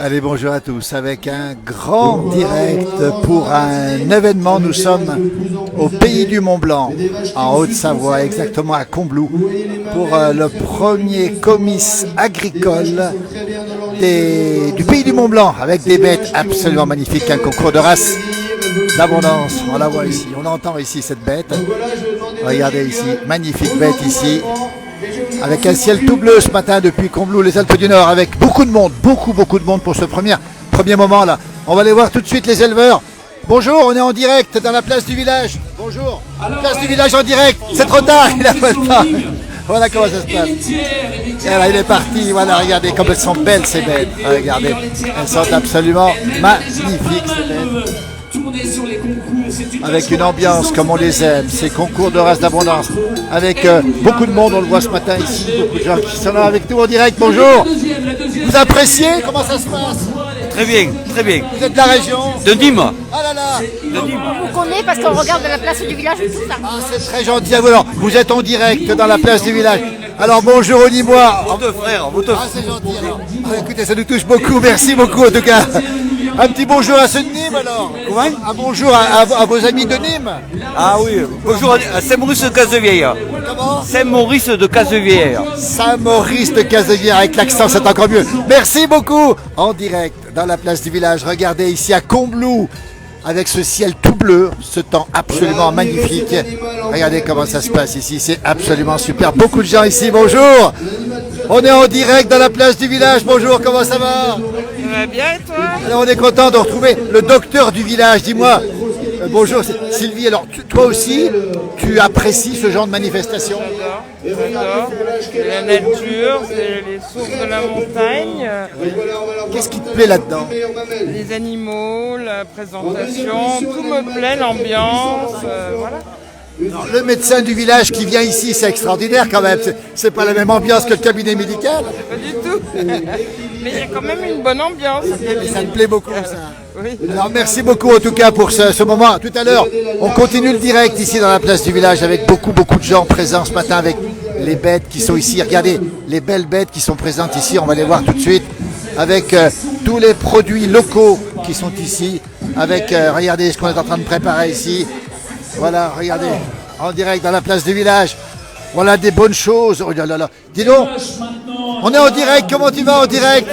Allez, bonjour à tous. Avec un grand direct pour un événement, nous sommes au pays du Mont-Blanc, en Haute-Savoie, exactement à Combloux, pour le premier comice agricole du pays du Mont-Blanc, avec des bêtes absolument magnifiques, un concours de race d'abondance. On la voit ici, on entend ici cette bête. Regardez ici, magnifique bête ici. Avec un ciel tout bleu ce matin depuis Combloux, les Alpes du Nord, avec beaucoup de monde, beaucoup de monde pour ce premier moment là. On va aller voir tout de suite les éleveurs. Bonjour, on est en direct dans la place du village. Bonjour, place du village en direct. C'est trop tard, il a pas le temps. Voilà comment ça se passe. Et là, il est parti, voilà, regardez comme elles sont belles ces bêtes. Regardez, elles sont absolument magnifiques ces bêtes. Avec une ambiance comme on les aime, ces concours de race d'abondance, avec beaucoup de monde, on le voit ce matin ici, beaucoup de gens qui sont là avec nous en direct. Bonjour, vous appréciez comment ça se passe? Très bien, très bien. Vous êtes de la région? De Nîmes. Ah là là, De Nîmes. On vous connaît parce qu'on regarde la place du village et tout ça. ah, c'est très gentil à vous. Alors, vous êtes en direct dans la place du village. Alors bonjour aux Nîmois. Vos deux frères, vos deux Ah, c'est gentil alors. Ah, écoutez, ça nous touche beaucoup, merci beaucoup en tout cas. Un petit bonjour à ceux de Nîmes alors. Comment? Un bonjour à vos amis de Nîmes. Ah oui, bonjour à Saint-Maurice de Cazevieille. Comment? Saint-Maurice de Cazevieille. Saint-Maurice de Cazevieille, avec l'accent c'est encore mieux. Merci beaucoup. En direct dans la place du village, regardez ici à Combloux, avec ce ciel tout bleu, ce temps absolument magnifique. Regardez comment ça se passe ici, c'est absolument super. Beaucoup de gens ici, bonjour. On est en direct dans la place du village, bonjour, comment ça va? Ça va bien et toi? Alors on est content de retrouver le docteur du village, dis-moi. Bonjour, c'est Sylvie. Alors toi aussi, tu apprécies ce genre de manifestation? J'adore. C'est la nature, c'est les sources de la montagne, Qu'est-ce qui te plaît là-dedans? les animaux, la présentation, tout me plaît, l'ambiance, voilà. Alors, le médecin du village qui vient ici, c'est extraordinaire quand même. C'est pas la même ambiance que le cabinet médical. Pas du tout. Mais il y a quand même une bonne ambiance. Et ça me plaît beaucoup ça. Oui. Alors merci beaucoup en tout cas pour ce moment. Tout à l'heure, on continue le direct ici dans la place du village avec beaucoup de gens présents ce matin avec les bêtes qui sont ici. Regardez les belles bêtes qui sont présentes ici. On va les voir tout de suite avec tous les produits locaux qui sont ici. Avec regardez ce qu'on est en train de préparer ici. Voilà, regardez, en direct dans la place du village. Voilà des bonnes choses. Oh là là là. Dis donc, on est en direct. Comment tu vas en direct?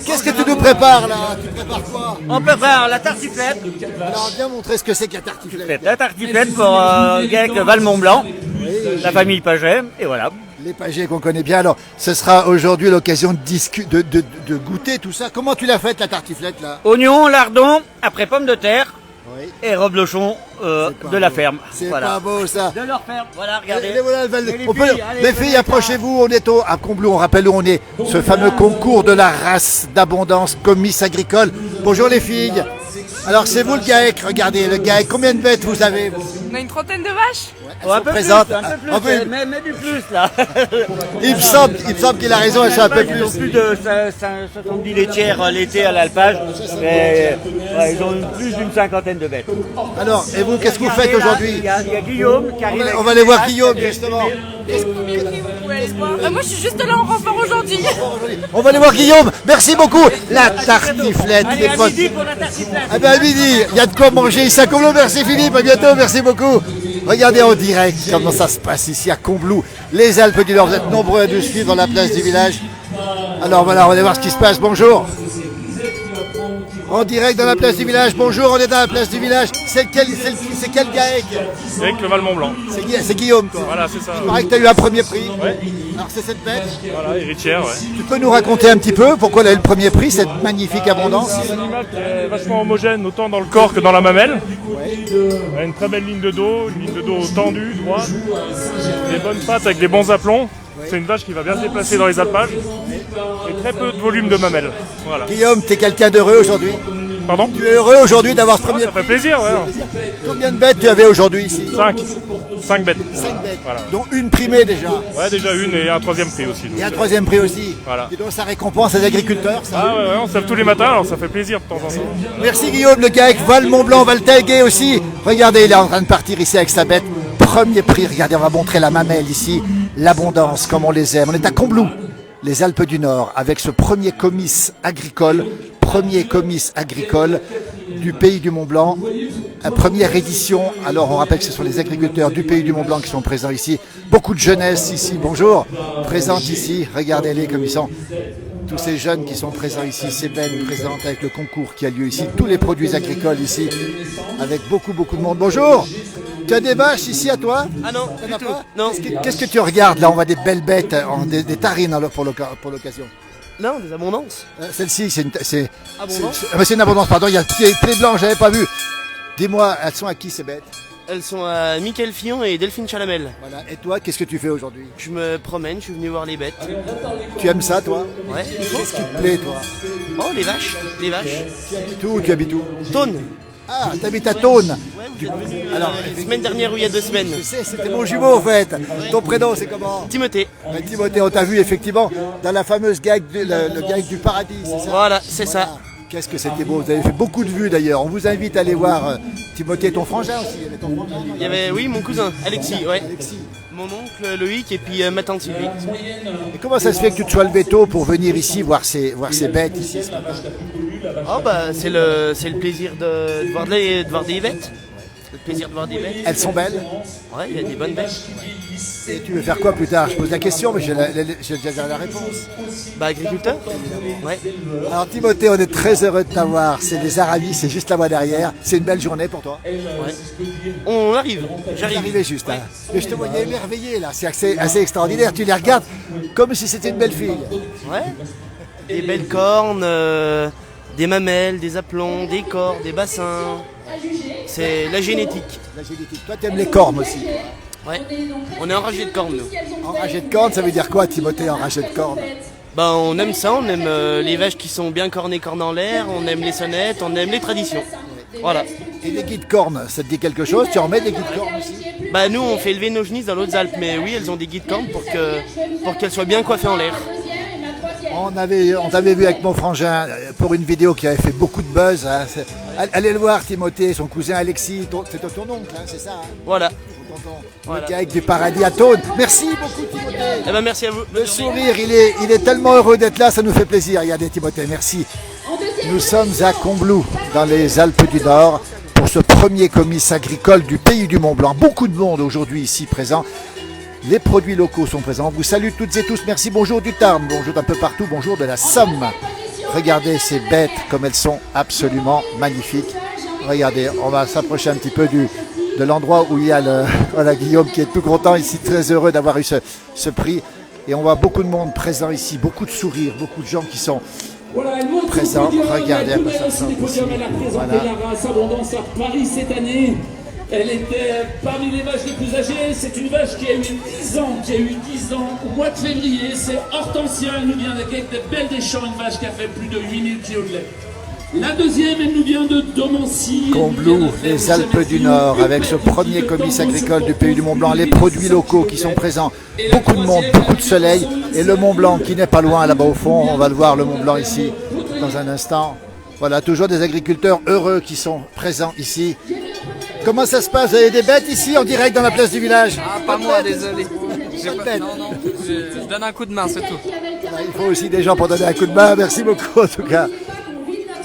Qu'est-ce que tu nous prépares là? Tu prépares quoi? On prépare la tartiflette. Alors, viens montrer ce que c'est que la tartiflette. La tartiflette pour avec Val-Mont-Blanc, la famille Paget, et voilà. Les pagés qu'on connaît bien. Alors, ce sera aujourd'hui l'occasion de goûter tout ça. Comment tu l'as faite la tartiflette là? Oignons, lardons, après pommes de terre Oui. et reblochon de la ferme. C'est Voilà. pas beau ça. De leur ferme, voilà, regardez. Les filles, approchez-vous, on est à Combloux, on rappelle où on est, ce fameux concours de la race d'abondance comice agricole. Bonjour les filles. Alors c'est vous le GAEC, regardez le GAEC, combien de bêtes vous avez vous? On a une trentaine de vaches? Un peu présente. plus, un peu plus, mais du plus là. Il me semble qu'il a raison, elles sont un peu Ils ont plus. plus de 70 laitières l'été à l'alpage, mais ils ont plus d'une cinquantaine de bêtes. Alors, et vous, qu'est-ce que vous faites aujourd'hui? Il y a Guillaume qui arrive. On va aller voir Guillaume justement. Moi je suis juste là en renfort aujourd'hui. On va aller voir Guillaume, merci beaucoup. La tartiflette, Allez, les à potes. midi pour la tartiflette. Ah ben à midi, il y a de quoi manger ici à Combloux. Merci Philippe, à bientôt, merci beaucoup. Regardez en direct comment ça se passe ici à Combloux, les Alpes du Nord. Vous êtes nombreux à nous suivre dans la place du village. Alors voilà, on va aller voir ce qui se passe. Bonjour. En direct dans la place du village. Bonjour, on est dans la place du village. C'est quel GAEC? Avec le Val-Mont-Blanc. C'est Guillaume, toi. Voilà, c'est ça. Il paraît que tu as eu un premier prix. Ouais. Alors c'est cette bête. Voilà, héritière, ouais. Tu peux nous raconter un petit peu pourquoi elle a eu le premier prix, cette magnifique abondance? C'est un animal qui est vachement homogène, autant dans le corps que dans la mamelle. Elle a une très belle ligne de dos, tendue, droite. Des bonnes pattes avec des bons aplombs. C'est une vache qui va bien se déplacer dans les alpages. Et très peu de volume de mamelle. Voilà. Guillaume, tu es quelqu'un d'heureux aujourd'hui? Pardon? Tu es heureux aujourd'hui d'avoir ce premier Ça fait plaisir, ouais. Combien de bêtes tu avais aujourd'hui ici? 5 bêtes. 5 bêtes, Voilà. dont une primée déjà. Ouais, déjà une et un troisième prix aussi. donc. Et un troisième prix aussi. Voilà. Et donc ça récompense les agriculteurs. Ça. Ah ouais, on se lève tous les matins, alors ça fait plaisir de temps en temps. Merci Guillaume, le GAEC Val-Mont-Blanc, va le taguer aussi. Regardez, il est en train de partir ici avec sa bête. Premier prix, regardez, on va montrer la mamelle ici. L'abondance, comme on les aime. On est à Combloux. les Alpes du Nord avec ce premier comice agricole du Pays du Mont-Blanc. Première édition. Alors on rappelle que ce sont les agriculteurs du Pays du Mont-Blanc qui sont présents ici. Beaucoup de jeunesse ici, bonjour, présente ici. Regardez-les comme ils sont. Tous ces jeunes qui sont présents ici, c'est belle présente avec le concours qui a lieu ici. Tous les produits agricoles ici, avec beaucoup de monde. Bonjour. Tu as des vaches ici à toi? Ah non, du tout. Non. Qu'est-ce que tu regardes là? On voit des belles bêtes, des tarines pour l'occasion. Non, des abondances. Celle-ci, c'est Abondance. une abondance, pardon, il y a les blancs, j'avais pas vu. Dis-moi, elles sont à qui ces bêtes? Elles sont à Mickaël Fillon et Delphine Chalamel. Voilà. Et toi, qu'est-ce que tu fais aujourd'hui? Je me promène, je suis venu voir les bêtes. Tu aimes ça, toi? Ouais, il faut. Qu'est-ce qui te plaît, toi? Oh, les vaches. Les vaches. Tu habites où? Tône. Ah, t'habites à Tône. Ouais, vous êtes venu Alors, la semaine dernière ou il y a 2 semaines. Je sais, c'était mon jumeau en fait. Ton prénom, c'est comment? Timothée. Timothée, on t'a vu effectivement dans la fameuse gag, le gag du paradis, c'est ça? Voilà, c'est ça. Qu'est-ce que c'était beau, vous avez fait beaucoup de vues d'ailleurs. On vous invite à aller voir Timothée, ton frangin aussi. Il y avait, oui, mon cousin, Alexis, ouais. Alexis. Mon oncle Loïc et puis ma tante Sylvie. Et comment ça se fait que tu te sois levé tôt pour venir ici voir ces bêtes ici? Oh bah c'est le plaisir de voir des bêtes. Le plaisir de voir des bêtes. Elles sont belles? Ouais, il y a des bonnes bêtes. Et tu veux faire quoi plus tard? Je pose la question, mais j'ai déjà la réponse. Bah agriculteur. Ouais. Alors Timothée, on est très heureux de t'avoir. C'est des Aravis, c'est juste là-bas derrière. C'est une belle journée pour toi. Ouais. On arrive. J'arrive. Arrivé juste. Hein. Mais je te voyais émerveillé là. C'est assez extraordinaire. Tu les regardes comme si c'était une belle fille. Ouais. Des belles cornes, des mamelles, des aplombs, des corps, des bassins. C'est la génétique. La génétique. Toi, tu aimes les cornes aussi. Ouais. On est enragé de cornes, nous. Enragé de cornes, ça veut dire quoi, Timothée, enragé de cornes? Bah, on aime ça, on aime les vaches qui sont bien cornées, cornes en l'air, on aime les sonnettes, on aime les traditions. Voilà. Et les guides cornes, ça te dit quelque chose? Tu en mets des guides cornes aussi? Bah, nous, on fait élever nos genisses dans l'Hautes-Alpes, mais oui, elles ont des guides cornes pour qu'elles soient bien coiffées en l'air. On t'avait vu avec mon frangin pour une vidéo qui avait fait beaucoup de buzz. Hein. Allez le voir, Timothée, son cousin Alexis, c'est ton oncle, hein, c'est ça? Hein? Voilà. Voilà. Le avec du paradis à Tône. Merci beaucoup, Timothée. Eh ben, merci à vous. Le sourire, il est tellement heureux d'être là, ça nous fait plaisir. Regardez, Timothée, merci. Nous sommes à Combloux, dans les Alpes du Nord, pour ce premier comice agricole du Pays du Mont-Blanc. Beaucoup de monde aujourd'hui ici présent. Les produits locaux sont présents. On vous salue toutes et tous. Merci. Bonjour du Tarn, bonjour d'un peu partout, bonjour de la Somme. Regardez ces bêtes comme elles sont absolument magnifiques. Regardez, on va s'approcher un petit peu de l'endroit où il y a voilà, Guillaume qui est tout content ici, très heureux d'avoir eu ce prix. Et on voit beaucoup de monde présent ici, beaucoup de sourires, beaucoup de gens qui sont présents. Regardez à quoi ça ressemble ici. Voilà. Abondance à Paris cette année. Elle était parmi les vaches les plus âgées. C'est une vache qui a eu 10 ans, au mois de février. C'est Hortensia, elle nous vient avec des belles des champs, une vache qui a fait plus de 8000 kg de lait. La deuxième, elle nous vient de Domancy. Combloux, les Alpes du Nord, avec ce premier comice agricole du Pays du Mont-Blanc, les produits locaux qui sont présents, beaucoup de monde, beaucoup de soleil, et le Mont-Blanc qui n'est pas loin là-bas au fond. On va le voir, le Mont-Blanc ici, dans un instant. Voilà, toujours des agriculteurs heureux qui sont présents ici. Comment ça se passe? Vous avez des bêtes ici en direct dans la place du village? Ah, pas moi, désolé. Non, Je donne un coup de main, c'est tout. Il faut aussi des gens pour donner un coup de main. Merci beaucoup en tout cas.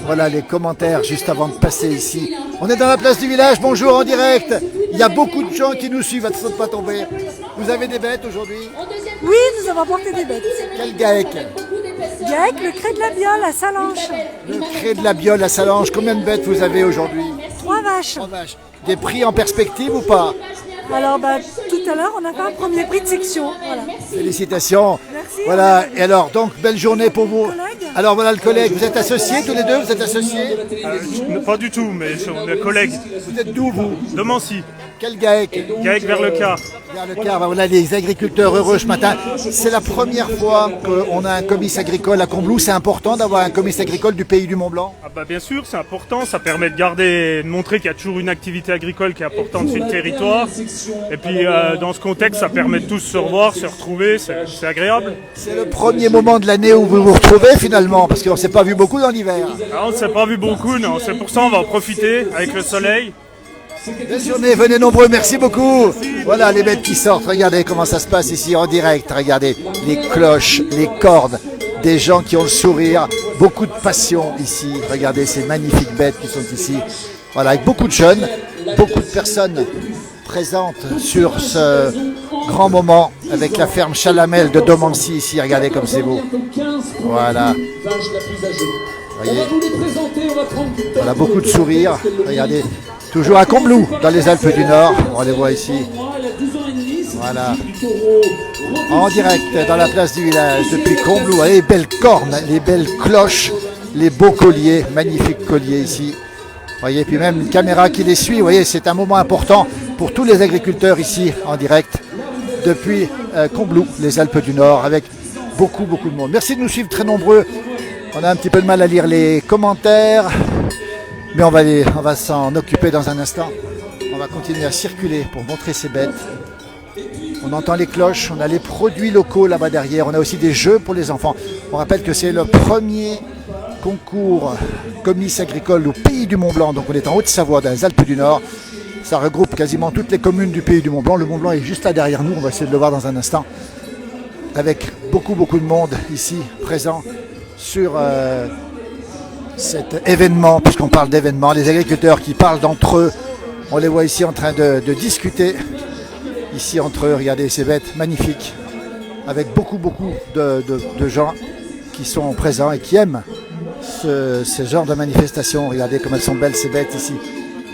Voilà les commentaires juste avant de passer ici. On est dans la place du village, bonjour en direct. Il y a beaucoup de gens qui nous suivent, attention de ne pas tomber. Vous avez des bêtes aujourd'hui? Oui, nous avons apporté des bêtes. Quel GAEC? GAEC, le Cré de la Biole à Salanches. Le Cré de la Biole à Salanches, combien de bêtes vous avez aujourd'hui? 3 vaches. 3 vaches. Des prix en perspective ou pas? Alors, tout à l'heure, on a fait un premier prix de section. Voilà. Félicitations. Merci. Voilà, et alors, donc, belle journée pour vous. Collègue. Alors, voilà le collègue. Vous êtes associés tous les deux? Vous êtes associés? Pas du tout, mais on est collègues. Vous êtes d'où, vous? De Mancy. Quel GAEC? GAEC vers le Car. Vers le Car, voilà les agriculteurs heureux ce matin. C'est la première fois qu'on a un comice agricole à Combloux. C'est important d'avoir un comice agricole du Pays du Mont-Blanc? Ah bah bien sûr, c'est important. Ça permet de montrer qu'il y a toujours une activité agricole qui est importante sur le territoire. Et puis dans ce contexte, ça permet de tous se revoir, se retrouver. C'est agréable. C'est le premier moment de l'année où vous vous retrouvez finalement, parce qu'on ne s'est pas vu beaucoup dans l'hiver. Ah, on ne s'est pas vu beaucoup, non. C'est pour ça qu'on va en profiter avec le soleil. Belle journée, venez nombreux, merci beaucoup. Voilà les bêtes qui sortent, regardez comment ça se passe ici en direct. Regardez les cloches, les cordes, des gens qui ont le sourire, beaucoup de passion ici. Regardez ces magnifiques bêtes qui sont ici. Voilà, avec beaucoup de jeunes, beaucoup de personnes présentes sur ce grand moment avec la ferme Chalamel de Domancy ici. Regardez comme c'est beau. Voilà. Voyez. Voilà, beaucoup de sourires. Regardez. Toujours à Combloux, dans les Alpes du Nord. On les voit ici. Voilà. En direct dans la place du village depuis Combloux. Voyez les belles cornes, les belles cloches, les beaux colliers, magnifiques colliers ici. Voyez, puis même une caméra qui les suit. Vous voyez, c'est un moment important pour tous les agriculteurs ici en direct depuis Combloux, les Alpes du Nord, avec beaucoup de monde. Merci de nous suivre très nombreux. On a un petit peu de mal à lire les commentaires. Mais on va s'en occuper dans un instant. On va continuer à circuler pour montrer ces bêtes. On entend les cloches, on a les produits locaux là-bas derrière. On a aussi des jeux pour les enfants. On rappelle que c'est le premier concours comice agricole au pays du Mont-Blanc. Donc on est en Haute-Savoie, dans les Alpes du Nord. Ça regroupe quasiment toutes les communes du pays du Mont-Blanc. Le Mont-Blanc est juste là derrière nous. On va essayer de le voir dans un instant. Avec beaucoup de monde ici présent sur cet événement, puisqu'on parle d'événement, les agriculteurs qui parlent d'entre eux, on les voit ici en train de discuter, ici entre eux, regardez ces bêtes magnifiques, avec beaucoup de gens qui sont présents et qui aiment ce genre de manifestation. Regardez comme elles sont belles ces bêtes ici,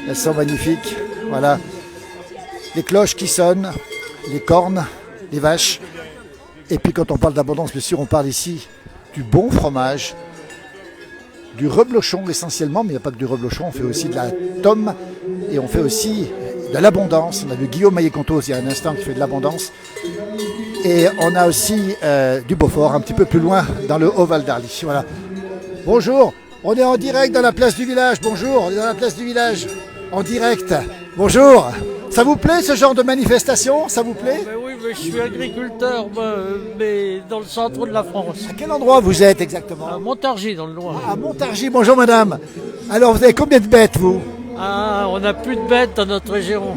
elles sont magnifiques, voilà, les cloches qui sonnent, les cornes, les vaches, et puis quand on parle d'abondance, bien sûr, on parle ici du bon fromage, du reblochon essentiellement, mais il n'y a pas que du reblochon, on fait aussi de la tome et on fait aussi de l'abondance. On a vu Guillaume Maillet-Contos il y a un instant qui fait de l'abondance. Et on a aussi du Beaufort un petit peu plus loin dans le Haut-Val d'Arly. Voilà. Bonjour, on est en direct dans la place du village. Bonjour, on est dans la place du village en direct. Bonjour. Ça vous plaît ce genre de manifestation? Ça vous plaît? Oui, mais je suis agriculteur, mais dans le centre de la France. À quel endroit vous êtes exactement? À Montargis, dans le Loir. À Montargis, bonjour madame. Alors vous avez combien de bêtes vous? Ah, on n'a plus de bêtes dans notre région.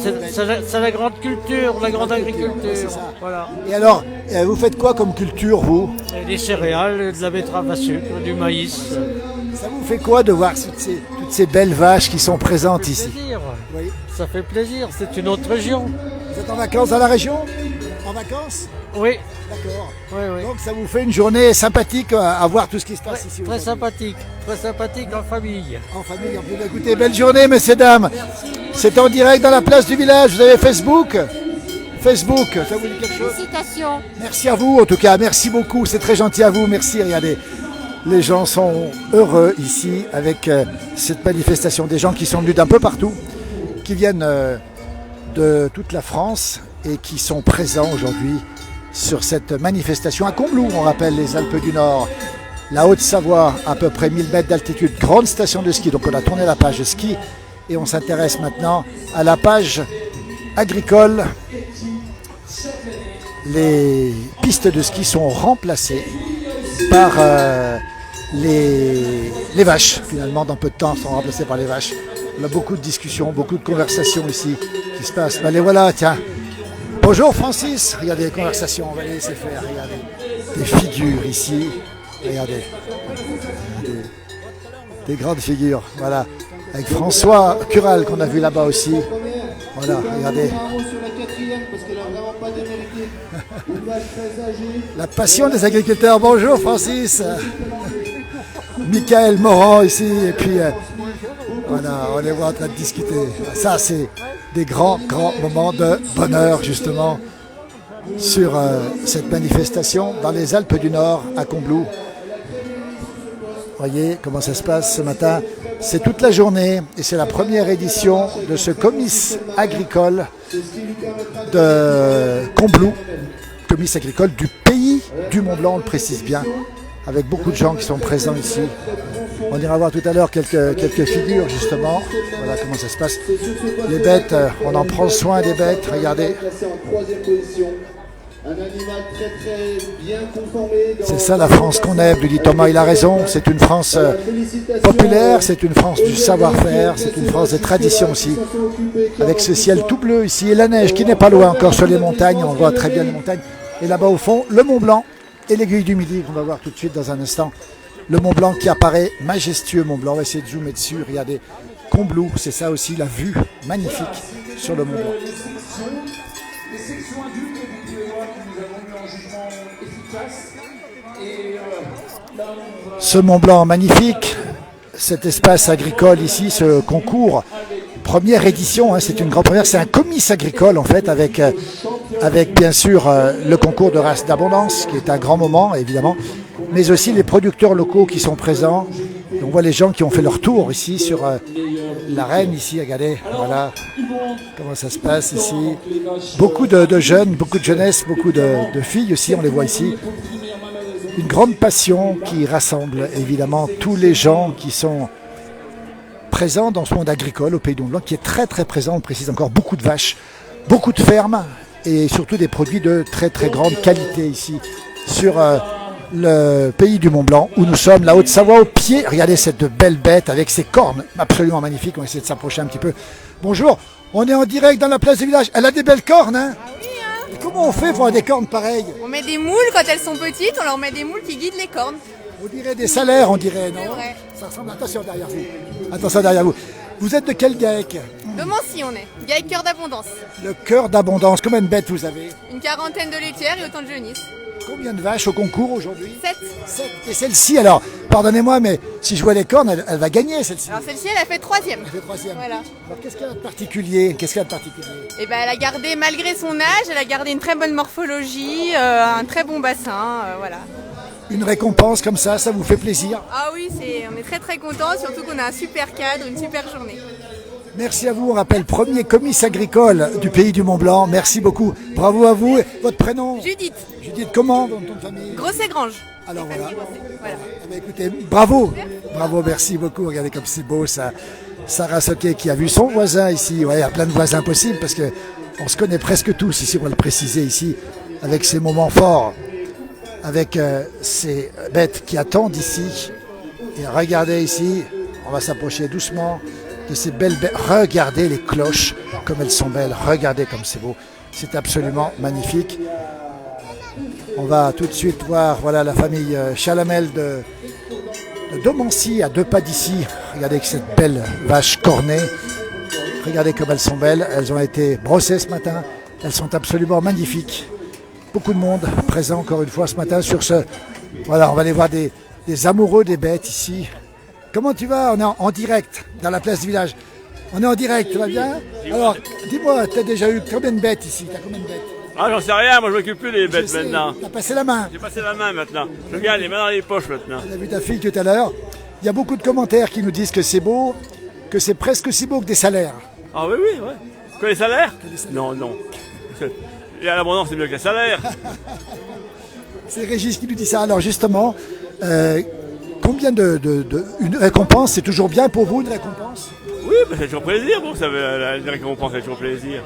C'est la grande culture, la grande agriculture. Voilà. Et alors, vous faites quoi comme culture vous? Des céréales, de la betterave à sucre, du maïs. Ça vous fait quoi de voir toutes ces belles vaches qui sont présentes ici? Plaisir. Oui. Ça fait plaisir, c'est une autre région. Vous êtes en vacances dans la région? En vacances? Oui. D'accord. Oui. Donc ça vous fait une journée sympathique à voir tout ce qui se passe ici? Très sympathique en famille. En famille, en plus. Écoutez, belle journée messieurs, dames. C'est en direct dans la place du village. Vous avez Facebook? Facebook, ça vous dit quelque chose? Félicitations. Merci à vous en tout cas, merci beaucoup, c'est très gentil à vous, merci, regardez. Les gens sont heureux ici avec cette manifestation, des gens qui sont venus d'un peu partout, qui viennent de toute la France et qui sont présents aujourd'hui sur cette manifestation à Combloux, on rappelle les Alpes du Nord, la Haute-Savoie, à peu près 1000 mètres d'altitude, grande station de ski, donc on a tourné la page ski et on s'intéresse maintenant à la page agricole. Les pistes de ski sont remplacées par les vaches, finalement, dans peu de temps, sont remplacées par les vaches. On a beaucoup de discussions, beaucoup de conversations ici qui se passent. Ben les voilà, tiens. Bonjour Francis, regardez les conversations, on va les laisser faire, regardez. Des figures ici, regardez. Des grandes figures, voilà. Avec François Cural qu'on a vu là-bas aussi. Voilà, regardez. La passion des agriculteurs. Bonjour Francis. Michael Morand ici. Et puis voilà, on les voit en train de discuter. Ça, c'est des grands moments de bonheur justement sur cette manifestation dans les Alpes du Nord à Combloux. Voyez comment ça se passe ce matin. C'est toute la journée et c'est la première édition de ce comice agricole de Combloux, comice agricole du pays du Mont-Blanc, on le précise bien, avec beaucoup de gens qui sont présents ici. On ira voir tout à l'heure quelques figures justement. Voilà comment ça se passe. Les bêtes, on en prend soin des bêtes, regardez. C'est ça la France qu'on aime, lui dit Thomas, il a raison. C'est une France populaire, c'est une France du savoir-faire, c'est une France des traditions aussi. Avec ce ciel tout bleu ici et la neige qui n'est pas loin encore sur les montagnes, on voit très bien les montagnes. Et là-bas au fond, le Mont Blanc et l'aiguille du Midi qu'on va voir tout de suite dans un instant. Le Mont Blanc qui apparaît, majestueux Mont Blanc, on va essayer de zoomer dessus, regardez. Combloux, c'est ça aussi la vue magnifique sur le Mont Blanc. Les sections adultes, vous pouvez voir que nous avons eu un jugement efficace. Et là, Ce Mont Blanc magnifique, cet espace agricole ici, ce concours, première édition, hein, c'est une grande première, c'est un comice agricole en fait, avec bien sûr le concours de race d'abondance, qui est un grand moment évidemment, mais aussi les producteurs locaux qui sont présents. Et on voit les gens qui ont fait leur tour ici sur l'arène, ici, regardez, voilà comment ça se passe ici. Beaucoup de jeunes, beaucoup de jeunesse, beaucoup de filles aussi, on les voit ici. Une grande passion qui rassemble évidemment tous les gens qui sont présents dans ce monde agricole au Pays du Mont Blanc, qui est très très présent, on précise encore, beaucoup de vaches, beaucoup de fermes et surtout des produits de très très grande qualité ici sur le Pays du Mont Blanc où nous sommes, la Haute-Savoie au pied. Regardez cette belle bête avec ses cornes absolument magnifiques, on va essayer de s'approcher un petit peu. Bonjour, on est en direct dans la place du village, elle a des belles cornes hein. Et comment on fait pour avoir des cornes pareilles? On met des moules quand elles sont petites, on leur met des moules qui guident les cornes. On dirait des salaires, on dirait, non? Vrai. Ça ressemble, attention derrière vous. Attention derrière vous. Vous êtes de quel GAEC? De Mancy on est, GAEC Cœur d'Abondance. Le cœur d'abondance, combien de bêtes vous avez? Une quarantaine de laitières et autant de jeunisses. Combien de vaches au concours aujourd'hui? 7. 7. Et celle-ci, alors, pardonnez-moi, mais si je vois les cornes, elle va gagner celle-ci. Alors celle-ci, elle a fait 3e. Elle fait 3e. Voilà. Alors qu'est-ce qu'elle a de particulier? Et ben, elle a gardé, malgré son âge, elle a gardé une très bonne morphologie, un très bon bassin, voilà. Une récompense comme ça vous fait plaisir? Ah oui, on est très très contents, surtout qu'on a un super cadre, une super journée. Merci à vous, on rappelle premier comice agricole du Pays du Mont Blanc. Merci beaucoup. Bravo à vous. Votre prénom? Judith. Judith, comment dans ton famille? Grosset-Grange. Alors voilà. Voilà. Eh bien, écoutez, bravo. Bravo, merci beaucoup. Regardez comme c'est beau ça. Sarah Soquet qui a vu son voisin ici. Ouais, il y a plein de voisins possibles parce que on se connaît presque tous ici, on va le préciser ici, avec ces moments forts, avec ces bêtes qui attendent ici. Et regardez ici, on va s'approcher doucement de ces belles bêtes. Regardez les cloches, comme elles sont belles. Regardez comme c'est beau. C'est absolument magnifique. On va tout de suite voir voilà, la famille Chalamel de Domancy, à 2 pas d'ici. Regardez cette belle vache cornée. Regardez comme elles sont belles. Elles ont été brossées ce matin. Elles sont absolument magnifiques. Beaucoup de monde présent encore une fois ce matin sur ce... Voilà, on va aller voir des amoureux des bêtes ici. Comment tu vas? On est en direct dans la place du village. On est en direct, tu vas bien? Alors, dis-moi, tu as déjà eu combien de bêtes ici? T'as combien de bêtes? Ah, j'en sais rien, moi je m'occupe plus des bêtes maintenant. Tu as passé la main? J'ai passé la main maintenant. Je gagne les mains dans les poches maintenant. On a vu ta fille tout à l'heure. Il y a beaucoup de commentaires qui nous disent que c'est beau, que c'est presque aussi beau que des salaires. Ah oui, oui, ouais. Que les salaires? Non, non. Et à l'abondance, c'est mieux que les salaires. C'est Régis qui nous dit ça. Alors justement, combien une récompense, c'est toujours bien pour vous, une récompense? Oui, bah, c'est toujours plaisir, bon, ça veut, la récompense, c'est toujours plaisir.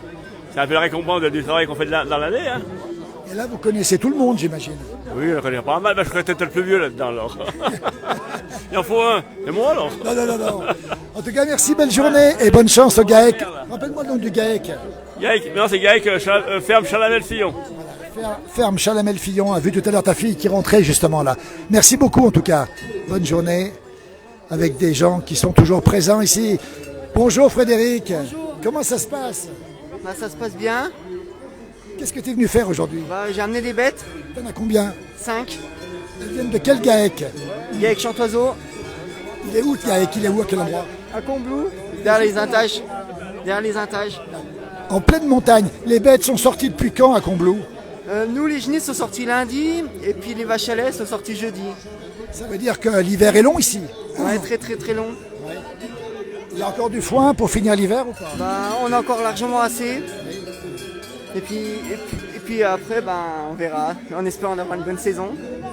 C'est un peu la récompense du travail qu'on fait dans l'année. Hein. Et là, vous connaissez tout le monde, j'imagine. Oui, je connais pas mal, bah, je serais peut-être le plus vieux là-dedans alors. Il en faut un, c'est moi alors. Non. En tout cas, merci, belle journée et bonne chance au GAEC. Rappelle-moi le nom du GAEC. GAEC, non, c'est GAEC, ferme Chalamel-Fillon. Ferme Chalamel-Fillon, a vu tout à l'heure ta fille qui rentrait justement là. Merci beaucoup en tout cas. Bonne journée avec des gens qui sont toujours présents ici. Bonjour Frédéric. Bonjour. Comment ça se passe? Bah, ça se passe bien. Qu'est-ce que tu es venu faire aujourd'hui? Bah, j'ai amené des bêtes. T'en as combien? 5. Elles viennent de quel GAEC? GAEC Chantoiseau. Il est où le GAEC? Il est où, à quel endroit? À Combloux, derrière les Intages. En pleine montagne. Les bêtes sont sorties depuis quand à Combloux? Nous, les genisses sont sortis lundi et puis les vaches à lait sont sorties jeudi. Ça veut dire que l'hiver est long ici? Ouais, très long. Ouais. Il y a encore du foin pour finir l'hiver ou pas? Bah, on a encore largement assez. Et puis après, on verra, en espérant d'avoir une bonne saison.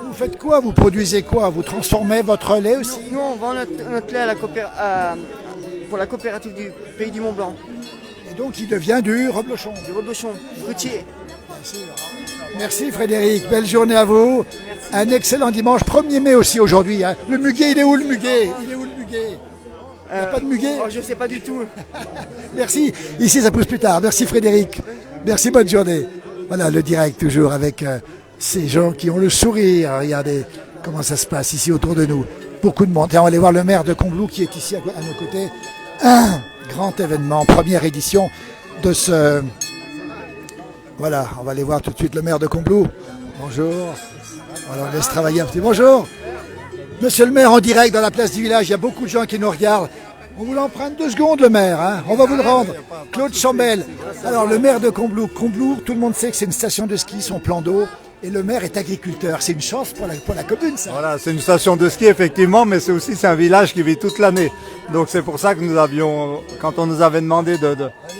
Vous faites quoi? Vous produisez quoi? Vous transformez votre lait aussi? Nous, on vend notre lait à pour la coopérative du Pays du Mont Blanc. Et donc il devient du reblochon? Du reblochon, fruitier. Merci Frédéric, belle journée à vous. Un excellent dimanche, 1er mai aussi aujourd'hui. Hein. Le muguet, il est où le muguet? Il n'y a pas de muguet? Je ne sais pas du tout. Merci, ici ça pousse plus tard. Merci Frédéric, merci, bonne journée. Voilà le direct toujours avec ces gens qui ont le sourire. Regardez comment ça se passe ici autour de nous. Beaucoup de monde. Et on va aller voir le maire de Combloux qui est ici à nos côtés. Un grand événement, première édition de ce... Voilà, on va aller voir tout de suite le maire de Combloux. Bonjour. Voilà, on laisse travailler un petit. Bonjour. Monsieur le maire en direct dans la place du village, il y a beaucoup de gens qui nous regardent. On vous l'emprunte 2 secondes le maire, hein. On va vous le rendre. Claude Chambel. Alors le maire de Combloux. Combloux, tout le monde sait que c'est une station de ski, son plan d'eau. Et le maire est agriculteur. C'est une chance pour la commune, ça. Voilà, c'est une station de ski, effectivement, mais c'est un village qui vit toute l'année. Donc c'est pour ça que nous avions, quand on nous avait demandé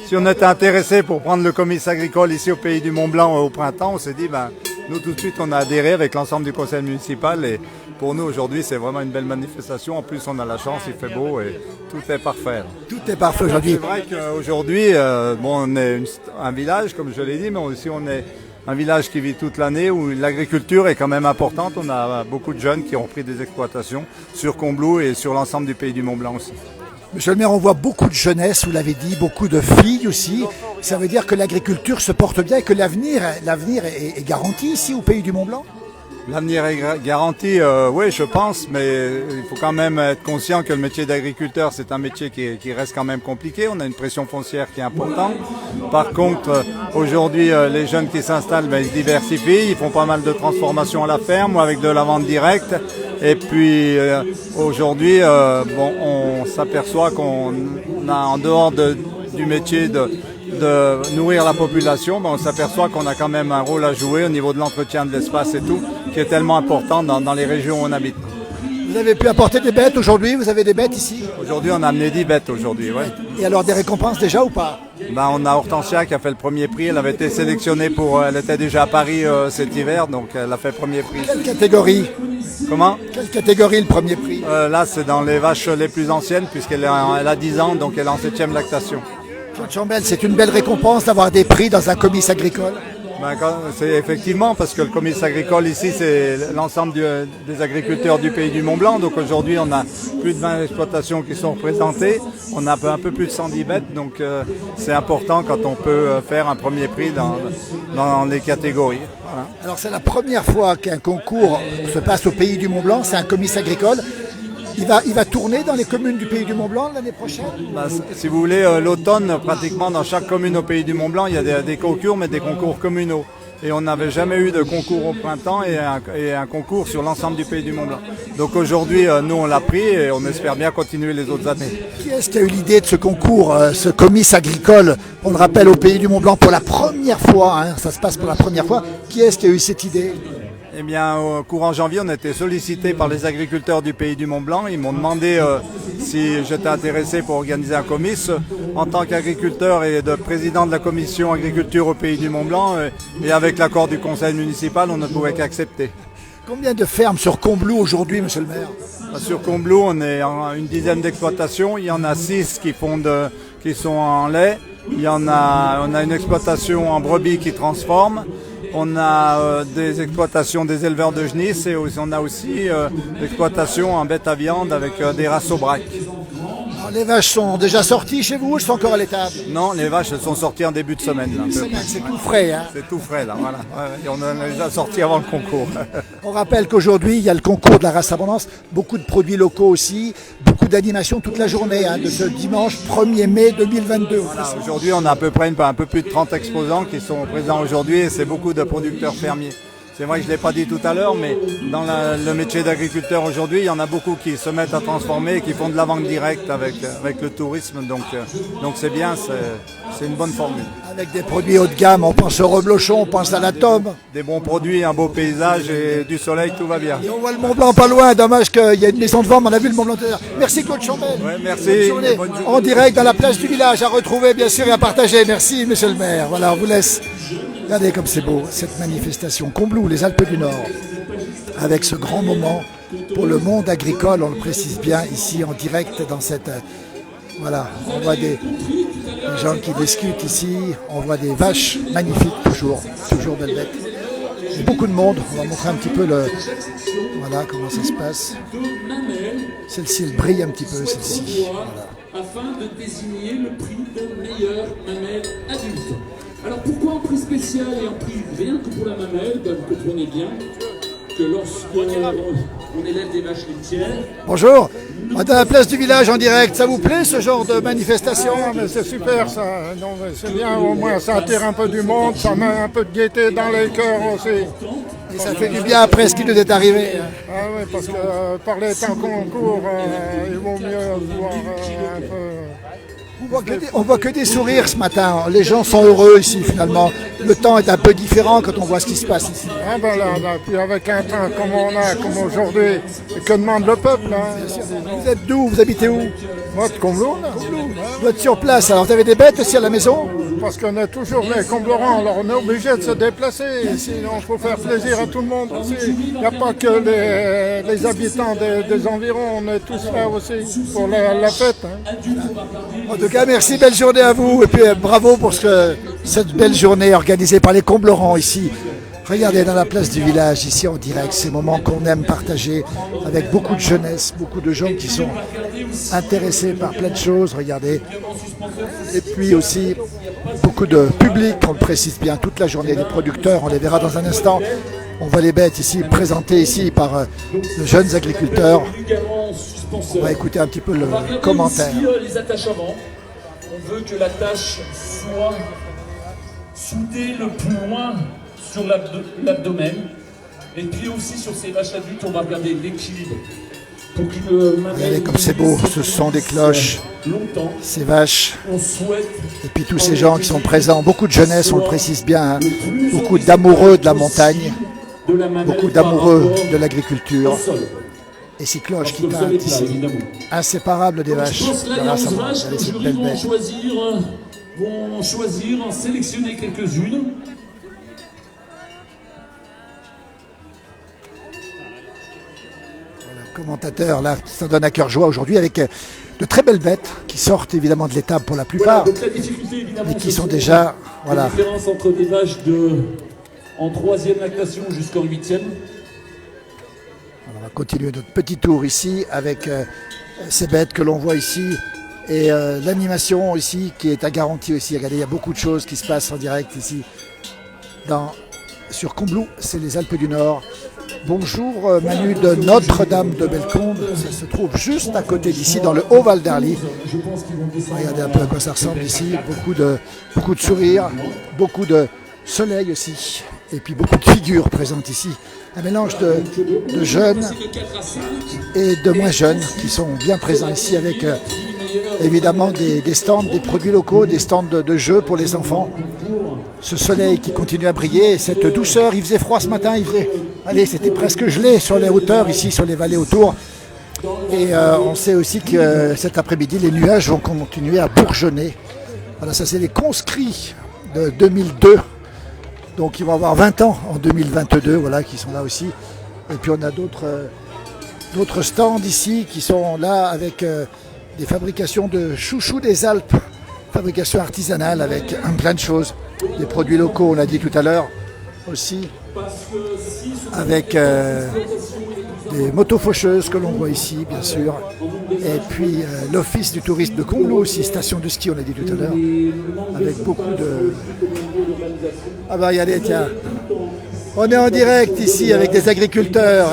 si on était intéressé pour prendre le comice agricole ici au Pays du Mont-Blanc au printemps, on s'est dit, nous tout de suite on a adhéré avec l'ensemble du conseil municipal. Et pour nous aujourd'hui c'est vraiment une belle manifestation. En plus on a la chance, il fait beau et tout est parfait. Tout est parfait aujourd'hui. C'est vrai qu'aujourd'hui, on est un village, comme je l'ai dit, mais aussi on est un village qui vit toute l'année où l'agriculture est quand même importante. On a beaucoup de jeunes qui ont pris des exploitations sur Combloux et sur l'ensemble du Pays du Mont-Blanc aussi. Monsieur le maire, on voit beaucoup de jeunesse, vous l'avez dit, beaucoup de filles aussi. Ça veut dire que l'agriculture se porte bien et que l'avenir est garanti ici au Pays du Mont-Blanc? L'avenir est garanti, oui, je pense, mais il faut quand même être conscient que le métier d'agriculteur, c'est un métier qui reste quand même compliqué. On a une pression foncière qui est importante. Par contre, aujourd'hui, les jeunes qui s'installent, ils se diversifient. Ils font pas mal de transformations à la ferme ou avec de la vente directe. Et puis, aujourd'hui, on s'aperçoit qu'on a, en dehors du métier de nourrir la population, on s'aperçoit qu'on a quand même un rôle à jouer au niveau de l'entretien de l'espace et tout, qui est tellement important dans les régions où on habite. Vous avez pu apporter des bêtes aujourd'hui? Vous avez des bêtes ici? Aujourd'hui, on a amené 10 bêtes aujourd'hui, ouais. Et alors des récompenses déjà ou pas? On a Hortensia qui a fait le premier prix. Elle avait été sélectionnée elle était déjà à Paris cet hiver, donc elle a fait premier prix. Quelle catégorie? Comment? Quelle catégorie le premier prix? Là, c'est dans les vaches les plus anciennes, puisqu'elle a 10 ans, donc elle est en 7e lactation. Claude Chambel, c'est une belle récompense d'avoir des prix dans un comice agricole? C'est effectivement, parce que le comice agricole ici, c'est l'ensemble des agriculteurs du Pays du Mont-Blanc. Donc aujourd'hui, on a plus de 20 exploitations qui sont représentées. On a un peu plus de 110 bêtes, donc c'est important quand on peut faire un premier prix dans les catégories. Voilà. Alors c'est la première fois qu'un concours se passe au Pays du Mont-Blanc, c'est un comice agricole. Il va tourner dans les communes du Pays du Mont-Blanc l'année prochaine? Si vous voulez, l'automne, pratiquement dans chaque commune au Pays du Mont-Blanc, il y a des concours, mais des concours communaux. Et on n'avait jamais eu de concours au printemps et un concours sur l'ensemble du Pays du Mont-Blanc. Donc aujourd'hui, nous, on l'a pris et on espère bien continuer les autres années. Qui est-ce qui a eu l'idée de ce concours, ce comice agricole? On le rappelle, au Pays du Mont-Blanc pour la première fois, hein, ça se passe pour la première fois. Qui est-ce qui a eu cette idée? Eh bien, au courant janvier, on a été sollicité par les agriculteurs du Pays du Mont-Blanc. Ils m'ont demandé si j'étais intéressé pour organiser un comice. En tant qu'agriculteur et de président de la commission agriculture au Pays du Mont-Blanc, et avec l'accord du conseil municipal, on ne pouvait qu'accepter. Combien de fermes sur Combloux aujourd'hui, monsieur le maire? Sur Combloux, on est en une dizaine d'exploitations. Il y en a 6 qui sont en lait. On a une exploitation en brebis qui transforme. On a des exploitations des éleveurs de genisse et on a aussi l'exploitation en bête à viande avec des races au braque. Les vaches sont déjà sorties chez vous ou sont encore à l'étable? Non, les vaches elles sont sorties en début de semaine. C'est tout frais. Hein? C'est tout frais là, voilà. Et on les a sortis avant le concours. On rappelle qu'aujourd'hui, il y a le concours de la race abondance, beaucoup de produits locaux aussi, beaucoup d'animations toute la journée, de ce dimanche 1er mai 2022. Voilà, aujourd'hui, on a à peu près un peu plus de 30 exposants qui sont présents aujourd'hui et c'est beaucoup de producteurs fermiers. C'est vrai que je ne l'ai pas dit tout à l'heure, mais dans le métier d'agriculteur aujourd'hui, il y en a beaucoup qui se mettent à transformer et qui font de la vente directe avec le tourisme. Donc c'est bien, c'est une bonne formule. Avec des produits haut de gamme, on pense au reblochon, on pense à la tome. Des bons produits, un beau paysage et du soleil, tout va bien. Et on voit le Mont-Blanc pas loin, dommage qu'il y a une maison de vente, on a vu le Mont-Blanc. Merci Claude Chambel. Ouais, merci. Bonne journée. En direct dans la place du village, à retrouver bien sûr et à partager. Merci monsieur le maire. Voilà, on vous laisse. Regardez comme c'est beau, cette manifestation. Combloux, les Alpes du Nord, avec ce grand moment pour le monde agricole, on le précise bien ici en direct dans cette Voilà, on voit des gens qui discutent ici, on voit des vaches magnifiques, toujours belles bêtes. Et beaucoup de monde, on va montrer un petit peu voilà comment ça se passe. Celle-ci, elle brille un petit peu, celle-ci. Voilà. Afin de désigner le prix de meilleure mamelle adulte. Alors pourquoi un prix spécial et un prix rien que pour la mamelle? Vous comprenez bien que lorsqu'on élève des vaches laitières... Bonjour, on est à la place du village en direct. Ça vous plaît ce genre de manifestation? C'est super ça, c'est bien, au moins ça attire un peu du monde, ça met un peu de gaieté dans les cœurs aussi. Et ça fait du bien après ce qui nous est arrivé. Ah oui, parce que par les temps qu'on court, il vaut mieux voir un peu... On voit que des sourires ce matin, les gens sont heureux ici finalement. Le temps est un peu différent quand on voit ce qui se passe ici. Ah ben là, puis avec un temps comme on a, comme aujourd'hui, que demande le peuple Vous êtes d'où? Vous habitez où? Moi de Combloux. Vous êtes sur place, alors vous avez des bêtes aussi à la maison? Parce qu'on est toujours les Comblerans, alors on est obligé de se déplacer, sinon il faut faire plaisir à tout le monde aussi. Il n'y a pas que les habitants des environs, on est tous là aussi pour la fête. En tout cas, merci, belle journée à vous, et puis bravo pour cette belle journée organisée par les Comblerans ici. Regardez dans la place du village, ici en direct, ces moments qu'on aime partager avec beaucoup de jeunesse, beaucoup de gens qui sont intéressés par plein de choses, regardez. Et puis aussi beaucoup de public, on le précise bien, toute la journée, les producteurs, on les verra dans un instant. On voit les bêtes ici, présentées ici par de jeunes agriculteurs. On va écouter un petit peu le commentaire. Ici, les attachements, on veut que la tâche soit soudée le plus loin sur l'abdomen. Et puis aussi sur ces vaches adultes, on va regarder l'équilibre. Regardez comme c'est beau, ce sont des cloches, ces vaches, et puis tous ces gens qui sont présents, beaucoup de jeunesse, on le précise bien, hein, beaucoup d'amoureux de la montagne, beaucoup d'amoureux de l'agriculture, et ces cloches qui tintent ici, inséparables des vaches. Là, il y a 11 vaches, le jury vont choisir, en sélectionner quelques-unes. Commentateur, là, ça donne à cœur joie aujourd'hui avec de très belles bêtes qui sortent évidemment de l'étable pour la plupart, mais qui sont déjà, voilà. La différence entre des vaches en 3e lactation jusqu'en 8e. On va continuer notre petit tour ici avec ces bêtes que l'on voit ici et l'animation ici qui est à garantie aussi. Regardez, il y a beaucoup de choses qui se passent en direct ici sur Combloux, c'est les Alpes du Nord. Bonjour Manu de Notre-Dame de Belleconde, ça se trouve juste à côté d'ici dans le Haut-Val d'Arly. Regardez un peu à quoi ça ressemble ici, beaucoup de sourires, beaucoup de soleil aussi, et puis beaucoup de figures présentes ici. Un mélange de jeunes et de moins jeunes qui sont bien présents ici avec évidemment des stands, des produits locaux, des stands de jeux pour les enfants. Ce soleil qui continue à briller, cette douceur, il faisait froid ce matin, c'était presque gelé sur les hauteurs ici, sur les vallées autour. Et on sait aussi que cet après-midi, les nuages vont continuer à bourgeonner. Voilà, ça c'est les conscrits de 2002. Donc ils vont avoir 20 ans en 2022, voilà, qui sont là aussi. Et puis on a d'autres stands ici qui sont là avec des fabrications de chouchous des Alpes, fabrication artisanale avec plein de choses. Des produits locaux, on l'a dit tout à l'heure, aussi, avec des motos-faucheuses que l'on voit ici, bien sûr. Et puis l'office du tourisme de Combloux aussi, station de ski, on l'a dit tout à l'heure, avec beaucoup de... Ah bah regardez, tiens, on est en direct ici avec des agriculteurs.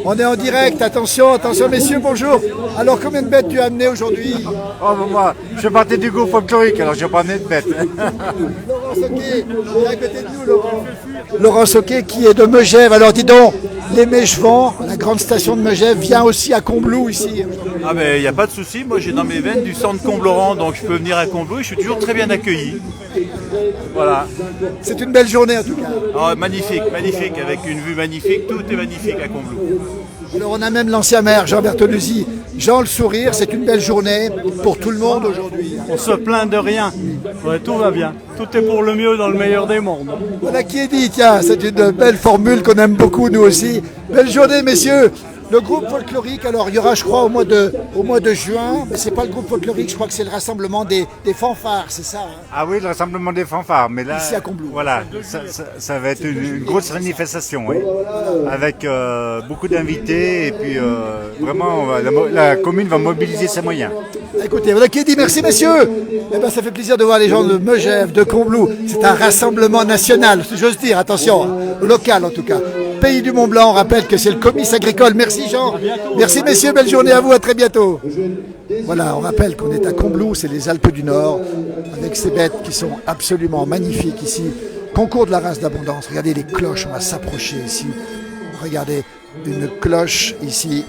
On est en direct, attention messieurs, bonjour. Alors combien de bêtes tu as amené aujourd'hui? Oh bah moi, je fais partie du groupe folklorique, alors j'ai pas amené de bêtes. Laurent Soquet, qui est à côté de nous, Laurent Soquet qui est de Megève. Alors dis donc, les Mégevans, la grande station de Megève vient aussi à Combloux ici. Ah mais il n'y a pas de souci, moi j'ai dans mes veines du sang de Comblerans, donc je peux venir à Combloux et je suis toujours très bien accueilli. Voilà. C'est une belle journée en tout cas. Oh, magnifique, avec une vue magnifique, tout est magnifique à Combloux. Alors on a même l'ancien maire Jean Bertoluzzi. Jean, le sourire, c'est une belle journée pour tout le monde aujourd'hui. On se plaint de rien, ouais, tout va bien. Tout est pour le mieux dans le meilleur des mondes. Voilà qui est dit, tiens, c'est une belle formule qu'on aime beaucoup nous aussi. Belle journée messieurs. Le groupe folklorique, alors il y aura je crois au mois de juin, mais c'est pas le groupe folklorique, je crois que c'est le rassemblement des fanfares, c'est ça hein? Ah oui, le rassemblement des fanfares, mais là, ici à Combloux. Voilà, ça va être une grosse manifestation, oui, avec beaucoup d'invités et puis vraiment la commune va mobiliser ses moyens. Écoutez, voilà qui dit merci messieurs. Eh ben, ça fait plaisir de voir les gens de Megève, de Combloux. C'est un rassemblement national, si j'ose dire, attention, local en tout cas. Pays du Mont-Blanc, on rappelle que c'est le comice agricole. Merci Jean. Merci messieurs, belle journée à vous, à très bientôt. Voilà, on rappelle qu'on est à Combloux, c'est les Alpes du Nord, avec ces bêtes qui sont absolument magnifiques ici. Concours de la race d'abondance. Regardez les cloches, on va s'approcher ici. Regardez, une cloche ici.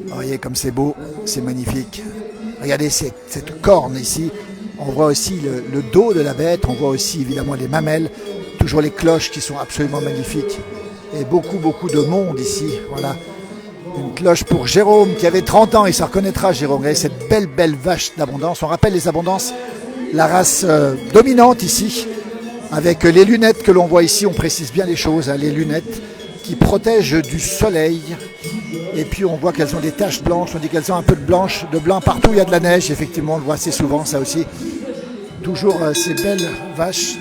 Vous voyez comme c'est beau, c'est magnifique. Regardez cette corne ici. On voit aussi le dos de la bête, on voit aussi évidemment les mamelles. Toujours les cloches qui sont absolument magnifiques. Et beaucoup de monde ici. Voilà. Une cloche pour Jérôme qui avait 30 ans. Il se reconnaîtra Jérôme. Regardez cette belle vache d'abondance. On rappelle les abondances, la race dominante ici. Avec les lunettes que l'on voit ici. On précise bien les choses. Hein, les lunettes qui protègent du soleil. Et puis on voit qu'elles ont des taches blanches. On dit qu'elles ont un peu de blanc partout. Il y a de la neige. Effectivement, on le voit assez souvent ça aussi. Toujours ces belles vaches.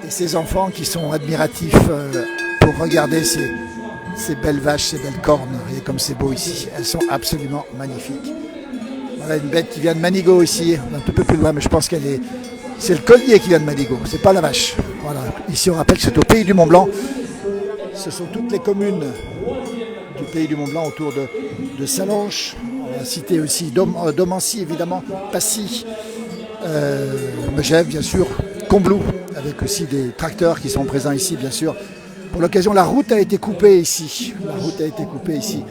Ces enfants qui sont admiratifs pour regarder ces belles vaches, ces belles cornes. Regardez comme c'est beau ici. Elles sont absolument magnifiques. Voilà une bête qui vient de Manigot ici, un peu plus loin, mais je pense qu'elle est... C'est le collier qui vient de Manigot, c'est pas la vache. Voilà. Ici on rappelle que c'est au Pays du Mont-Blanc. Ce sont toutes les communes du Pays du Mont-Blanc autour de Sallanches. On va citer aussi Domancy évidemment, Passy, Megève bien sûr, Combloux, avec aussi des tracteurs qui sont présents ici, bien sûr. Pour l'occasion, la route a été coupée ici. La route a été coupée ici.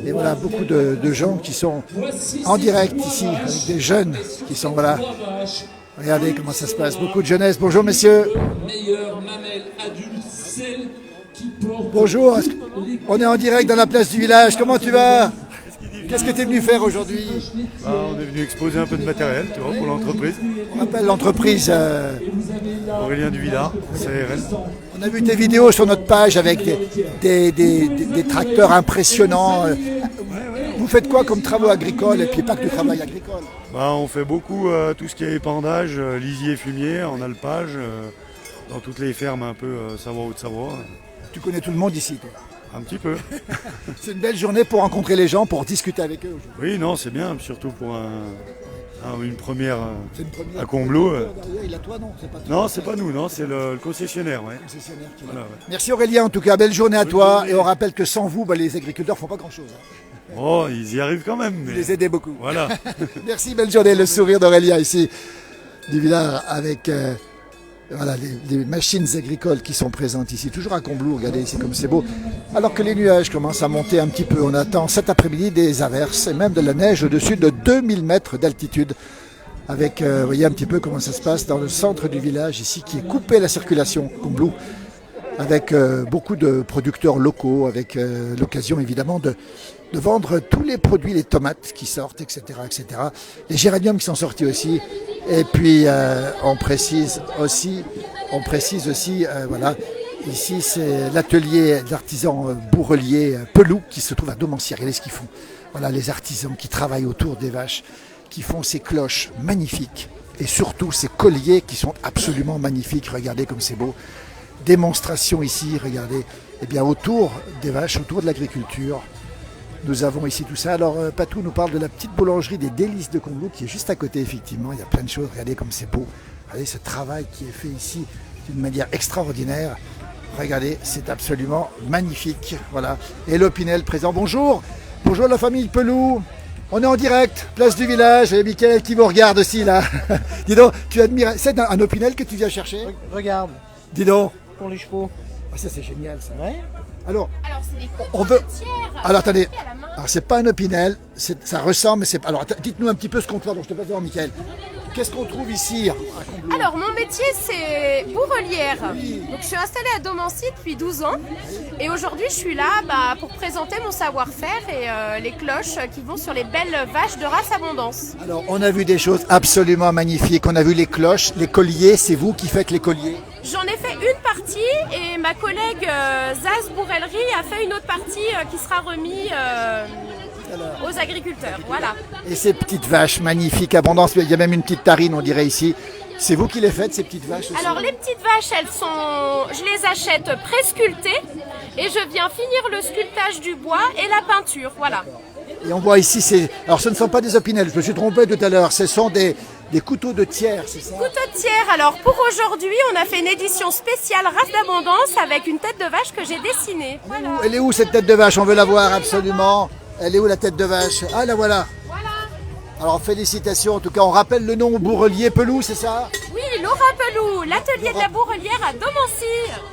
Et voilà, beaucoup de gens qui sont en direct ici, avec des jeunes qui sont, voilà. Regardez comment ça se passe. Beaucoup de jeunesse. Bonjour, messieurs. Bonjour. On est en direct dans la place du village. Comment tu vas ? Qu'est-ce que tu es venu faire aujourd'hui ? On est venu exposer un peu de matériel, tu vois, pour l'entreprise. On appelle l'entreprise Aurélien Duvillard, CRL. On a vu tes vidéos sur notre page avec des tracteurs impressionnants. Vous faites quoi comme travaux agricoles et puis pas que du travail agricole ? On fait beaucoup tout ce qui est épandage, lisier, fumier, en alpage, dans toutes les fermes un peu Savoie, Haute-Savoie. Tu connais tout le monde ici, toi ? Un petit peu. C'est une belle journée pour rencontrer les gens, pour discuter avec eux. Oui, non, c'est bien, surtout pour une première à Combloux. Non, c'est pas nous, non, c'est le concessionnaire. Ouais. Voilà, ouais. Merci Aurélien, en tout cas, belle journée à toi. Et on rappelle que sans vous, les agriculteurs font pas grand-chose. Hein. Oh, ils y arrivent quand même. Vous les aidez beaucoup. Voilà. Merci, belle journée. Le sourire d'Aurélien ici, du village, avec... Voilà, les machines agricoles qui sont présentes ici, toujours à Combloux, regardez ici comme c'est beau. Alors que les nuages commencent à monter un petit peu, on attend cet après-midi des averses et même de la neige au-dessus de 2000 mètres d'altitude. Avec, vous voyez un petit peu comment ça se passe dans le centre du village ici, qui est coupé la circulation, Combloux, avec beaucoup de producteurs locaux, avec l'occasion évidemment de vendre tous les produits, les tomates qui sortent, etc., etc. Les géraniums qui sont sortis aussi. Et puis on précise aussi, voilà, ici c'est l'atelier d'artisans bourreliers Pelou qui se trouve à Domancy. Regardez ce qu'ils font. Voilà les artisans qui travaillent autour des vaches, qui font ces cloches magnifiques et surtout ces colliers qui sont absolument magnifiques. Regardez comme c'est beau. Démonstration ici, regardez, eh bien autour des vaches, autour de l'agriculture. Nous avons ici tout ça. Alors Patou nous parle de la petite boulangerie des Délices de Combloux qui est juste à côté effectivement. Il y a plein de choses. Regardez comme c'est beau. Regardez ce travail qui est fait ici d'une manière extraordinaire. Regardez, c'est absolument magnifique. Voilà. Et l'Opinel présent. Bonjour. Bonjour la famille Pelou. On est en direct, place du village. Et Mickaël qui vous regarde aussi là. Dis donc, tu admires. C'est un Opinel que tu viens chercher ? Regarde. Dis donc. Pour les chevaux. Ah, ça c'est génial ça. Ouais. Alors c'est des on veut. Alors attendez. Alors c'est pas un Opinel, ça ressemble, mais c'est pas. Alors dites-nous un petit peu ce comptoir dont je te passe devant, Mickaël. qu'est-ce qu'on trouve ici à Combloux? Alors, mon métier, c'est bourrelière. Donc, je suis installée à Domancy depuis 12 ans. Et aujourd'hui, je suis là pour présenter mon savoir-faire et les cloches qui vont sur les belles vaches de race Abondance. Alors, on a vu des choses absolument magnifiques. On a vu les cloches, les colliers. C'est vous qui faites les colliers? J'en ai fait une partie et ma collègue Zaz Bourrellerie a fait une autre partie qui sera remise aux agriculteurs. Voilà. Et ces petites vaches magnifiques, Abondance, il y a même une petite tarine, on dirait ici. C'est vous qui les faites, ces petites vaches aussi? Alors les petites vaches, je les achète pré-sculptées et je viens finir le sculptage du bois et la peinture, voilà. Et on voit ici, alors ce ne sont pas des opinels, je me suis trompé tout à l'heure, ce sont des couteaux de tiers, c'est ça? Couteaux de tiers, alors pour aujourd'hui, on a fait une édition spéciale race d'Abondance avec une tête de vache que j'ai dessinée. Voilà. Elle est où cette tête de vache? On veut la voir absolument. Elle est où la tête de vache? Ah, la voilà. Alors félicitations, en tout cas on rappelle le nom Bourrelier Pelou, c'est ça? Oui, Laura Pelou, l'atelier de la bourrelière à Domancy.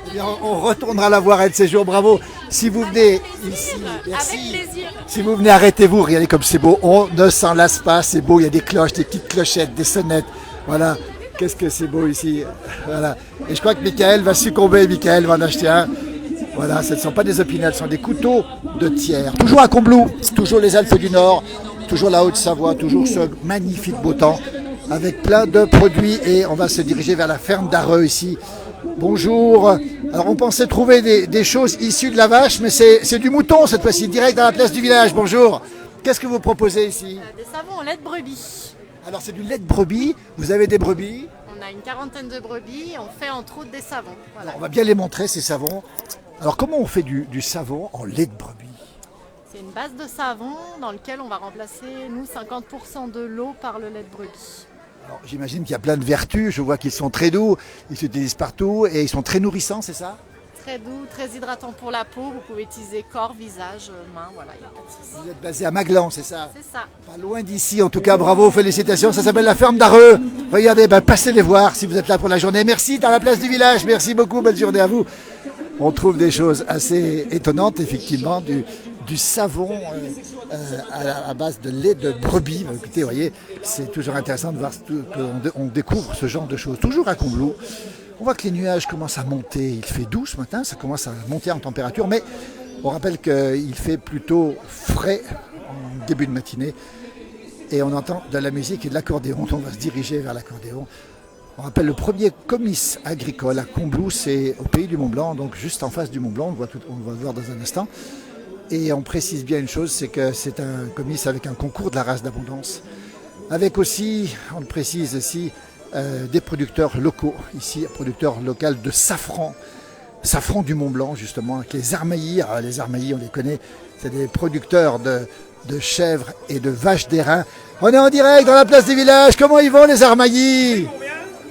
Eh bien, on retournera la voir un de ces jours, bravo. Si vous venez ici, merci. Avec plaisir. Si vous venez, arrêtez-vous, regardez comme c'est beau, on ne s'en lasse pas, c'est beau, il y a des cloches, des petites clochettes, des sonnettes, voilà. Qu'est-ce que c'est beau ici, voilà. Et je crois que Michael va succomber, Michael va en acheter un. Voilà, ce ne sont pas des opinels, ce sont des couteaux de tiers. Toujours à Combloux, toujours les Alpes du Nord, toujours la Haute-Savoie, toujours ce magnifique beau temps, avec plein de produits. Et on va se diriger vers la ferme d'Areux ici. Bonjour. Alors on pensait trouver des choses issues de la vache, mais c'est du mouton cette fois-ci, direct dans la place du village. Bonjour. Qu'est-ce que vous proposez ici? Des savons au lait de brebis. Alors c'est du lait de brebis, vous avez des brebis? On a une quarantaine de brebis et on fait entre autres des savons. Voilà. Alors, on va bien les montrer ces savons. Alors comment on fait du savon en lait de brebis? C'est une base de savon dans lequel on va remplacer, nous, 50% de l'eau par le lait de brebis. Alors j'imagine qu'il y a plein de vertus, je vois qu'ils sont très doux, ils s'utilisent partout et ils sont très nourrissants, c'est ça? Très doux, très hydratant pour la peau, vous pouvez utiliser corps, visage, main, voilà, il n'y a pas de souci. Vous êtes basé à Maglan, c'est ça? C'est ça. Pas loin d'ici, en tout cas, bravo, félicitations, ça s'appelle la ferme d'Areux. Regardez, passez les voir si vous êtes là pour la journée. Merci, dans la place du village, merci beaucoup, bonne journée à vous. On trouve des choses assez étonnantes, effectivement, du savon à base de lait de brebis. Écoutez, vous voyez, c'est toujours intéressant de voir qu'on découvre ce genre de choses. Toujours à Combloux, on voit que les nuages commencent à monter. Il fait doux ce matin, ça commence à monter en température, mais on rappelle qu'il fait plutôt frais en début de matinée. Et on entend de la musique et de l'accordéon. On va se diriger vers l'accordéon. On rappelle le premier comice agricole à Combloux, c'est au pays du Mont-Blanc, donc juste en face du Mont-Blanc, on va le voir dans un instant. Et on précise bien une chose, c'est que c'est un comice avec un concours de la race d'Abondance, avec aussi, on le précise ici, des producteurs locaux, ici, producteurs locaux de safran du Mont-Blanc justement, avec les Armaillis. Alors, les Armaillis, on les connaît, c'est des producteurs de chèvres et de vaches d'airain. On est en direct dans la place des villages, comment ils vont les Armaillis?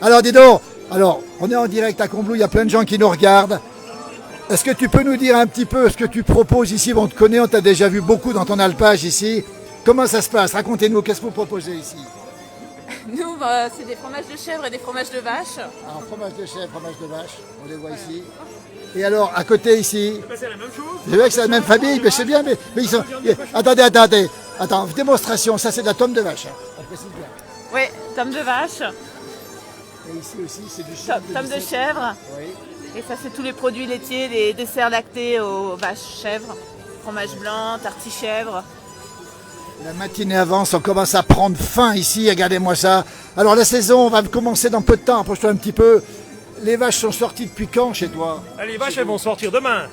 Alors dis donc, on est en direct à Combloux, il y a plein de gens qui nous regardent. Est-ce que tu peux nous dire un petit peu ce que tu proposes ici? Bon, on te connaît, on t'a déjà vu beaucoup dans ton alpage ici. Comment ça se passe? Racontez-nous, qu'est-ce que vous proposez ici? Nous, c'est des fromages de chèvre et des fromages de vache. Alors, fromage de chèvre, fromage de vache, on les voit ici. Et alors, à côté ici? C'est la même chose. C'est vrai que c'est la même famille, mais c'est bien, mais ils sont... Attendez, attends, démonstration, ça c'est de la tome de vache, hein. On précise bien. Oui, tome de vache. Et ici aussi, c'est du chèvre. Tome de chèvre. Oui. Et ça, c'est tous les produits laitiers, les desserts lactés aux vaches chèvres. Fromage blanc, tartichèvre. La matinée avance, on commence à prendre faim ici, regardez-moi ça. Alors la saison va commencer dans peu de temps, approche-toi un petit peu. Les vaches sont sorties depuis quand chez toi? Les vaches, elles vont sortir demain.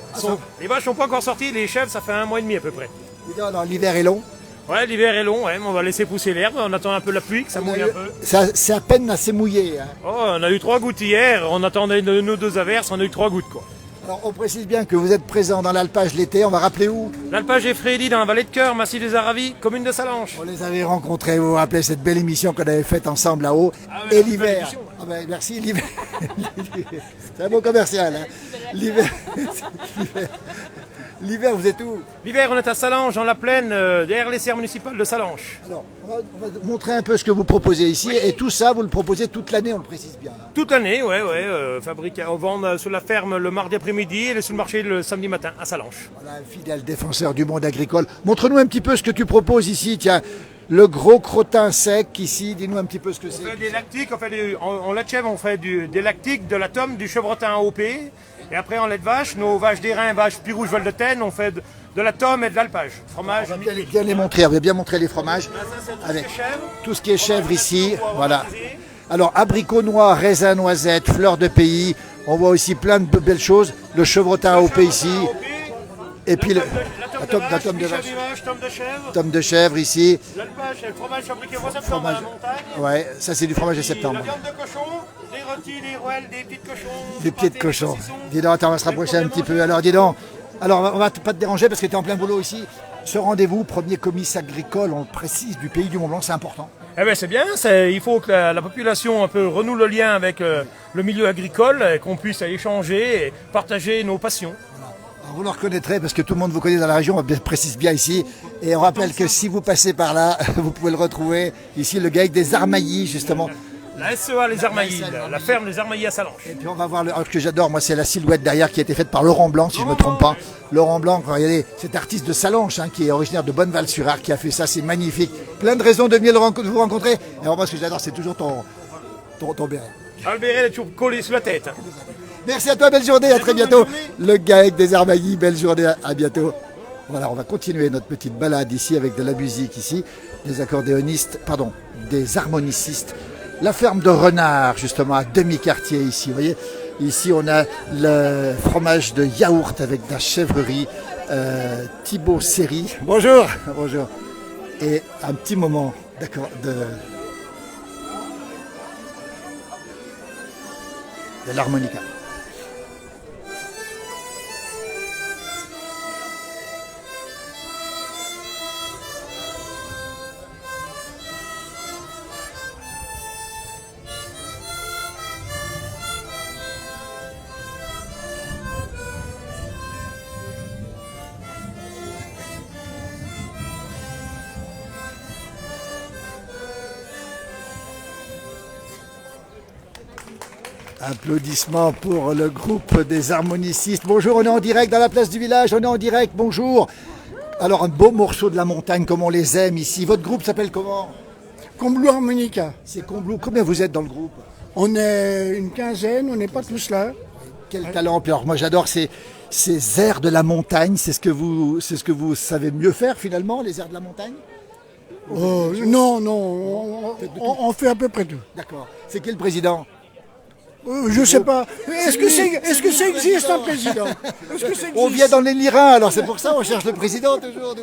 Les vaches sont pas encore sorties, les chèvres, ça fait 1 mois et demi à peu près. Non, l'hiver est long. Ouais, l'hiver est long, ouais, mais on va laisser pousser l'herbe, on attend un peu la pluie, que ça mouille un peu. C'est à peine assez mouillé. Hein. Oh, on a eu 3 gouttes hier, on attendait nos 2 averses, on a eu 3 gouttes quoi. Alors on précise bien que vous êtes présent dans l'alpage l'été, on va rappeler où? L'alpage est Frédy dans la vallée de Cœur, Massif des Aravis, commune de Salanches. On les avait rencontrés, vous vous rappelez cette belle émission qu'on avait faite ensemble là-haut. Ah ouais, et l'hiver. Ah ben, merci, l'hiver. C'est un beau commercial. Hein. L'hiver. L'hiver, vous êtes où? L'hiver, on est à Salanches, dans la plaine, derrière les serres municipales de Salanches. Alors, on va montrer un peu ce que vous proposez ici. Oui. Et tout ça, vous le proposez toute l'année, on le précise bien. Hein. Toute l'année, ouais. Fabriqué, on vend sur la ferme le mardi après-midi et sur le marché le samedi matin à Salanches. Voilà, un fidèle défenseur du monde agricole. Montre-nous un petit peu ce que tu proposes ici. Tiens, le gros crottin sec ici. Dis-nous un petit peu ce que c'est. On fait des lactiques, en lait de chèvre, on fait des lactiques, de la tome, du chevrotin AOP. Et après, en lait de vache, nos vaches d'airain, vaches Pirouge, Val de Tène, on fait de la tome et de l'alpage. Fromage. On va bien les montrer, on va bien montrer les fromages. Avec tout ce qui est chèvre ici. Voilà. Alors, abricot noir, raisin, noisette, fleur de pays. On voit aussi plein de belles choses. Le chevrotin AOP ici. Et puis la tome de vache. Tome de chèvre ici. L'alpage, c'est le fromage fabriqué au mois de septembre à la montagne. Ouais, ça c'est du fromage de septembre. La viande de cochon, des rôtis, des rouelles, des pieds de cochon. Des pieds de cochon. Dis donc, attends, on va se rapprocher un petit peu. Alors, dis donc. Alors, on va pas te déranger parce que tu es en plein boulot ici. Ce rendez-vous, premier comice agricole, on le précise, du pays du Mont-Blanc, c'est important. Eh bien, c'est bien. Il faut que la population un peu renoue le lien avec le milieu agricole, et qu'on puisse échanger et partager nos passions. Alors, vous le reconnaîtrez parce que tout le monde vous connaît dans la région, on précise bien ici. Et on rappelle que si vous passez par là, vous pouvez le retrouver. Ici, le GAEC des Armaillis, justement. La SEA Les Armaillis, la ferme Les Armaillis à Salanches. Et puis on va voir, ce que j'adore, moi, c'est la silhouette derrière qui a été faite par Laurent Blanc, si je ne me trompe pas. Laurent Blanc, regardez, cet artiste de Salanches, qui est originaire de Bonneval-sur-Arc, qui a fait ça, c'est magnifique. Plein de raisons de venir vous rencontrer. Et alors, moi, ce que j'adore, c'est toujours ton béret. Le béret est toujours collé sur la tête. Merci à toi, belle journée, à très bientôt. Le GAEC des Armaillis, belle journée, à bientôt. Voilà, on va continuer notre petite balade ici avec de la musique ici, des accordéonistes, pardon, des harmonicistes. La ferme de Renard, justement, à demi-quartier ici, vous voyez. Ici, on a le fromage de yaourt avec de la chèvrerie, Thibaut Séry. Bonjour. Bonjour. Et un petit moment, d'accord, de l'harmonica. Applaudissements pour le groupe des harmonicistes. Bonjour, on est en direct dans la place du village, on est en direct, bonjour. Alors un beau morceau de la montagne comme on les aime ici. Votre groupe s'appelle comment? Combloux Harmonica. C'est Combloux. Combien vous êtes dans le groupe? On est une quinzaine, on n'est pas tous là. Quel talent. Alors moi j'adore ces airs de la montagne, c'est ce que vous savez mieux faire finalement, les airs de la montagne? Non, on fait à peu près tout. D'accord. C'est qui le président? Je sais pas. Est-ce que ça existe un président? On vient dans les Lirins, alors c'est pour ça on cherche le président toujours.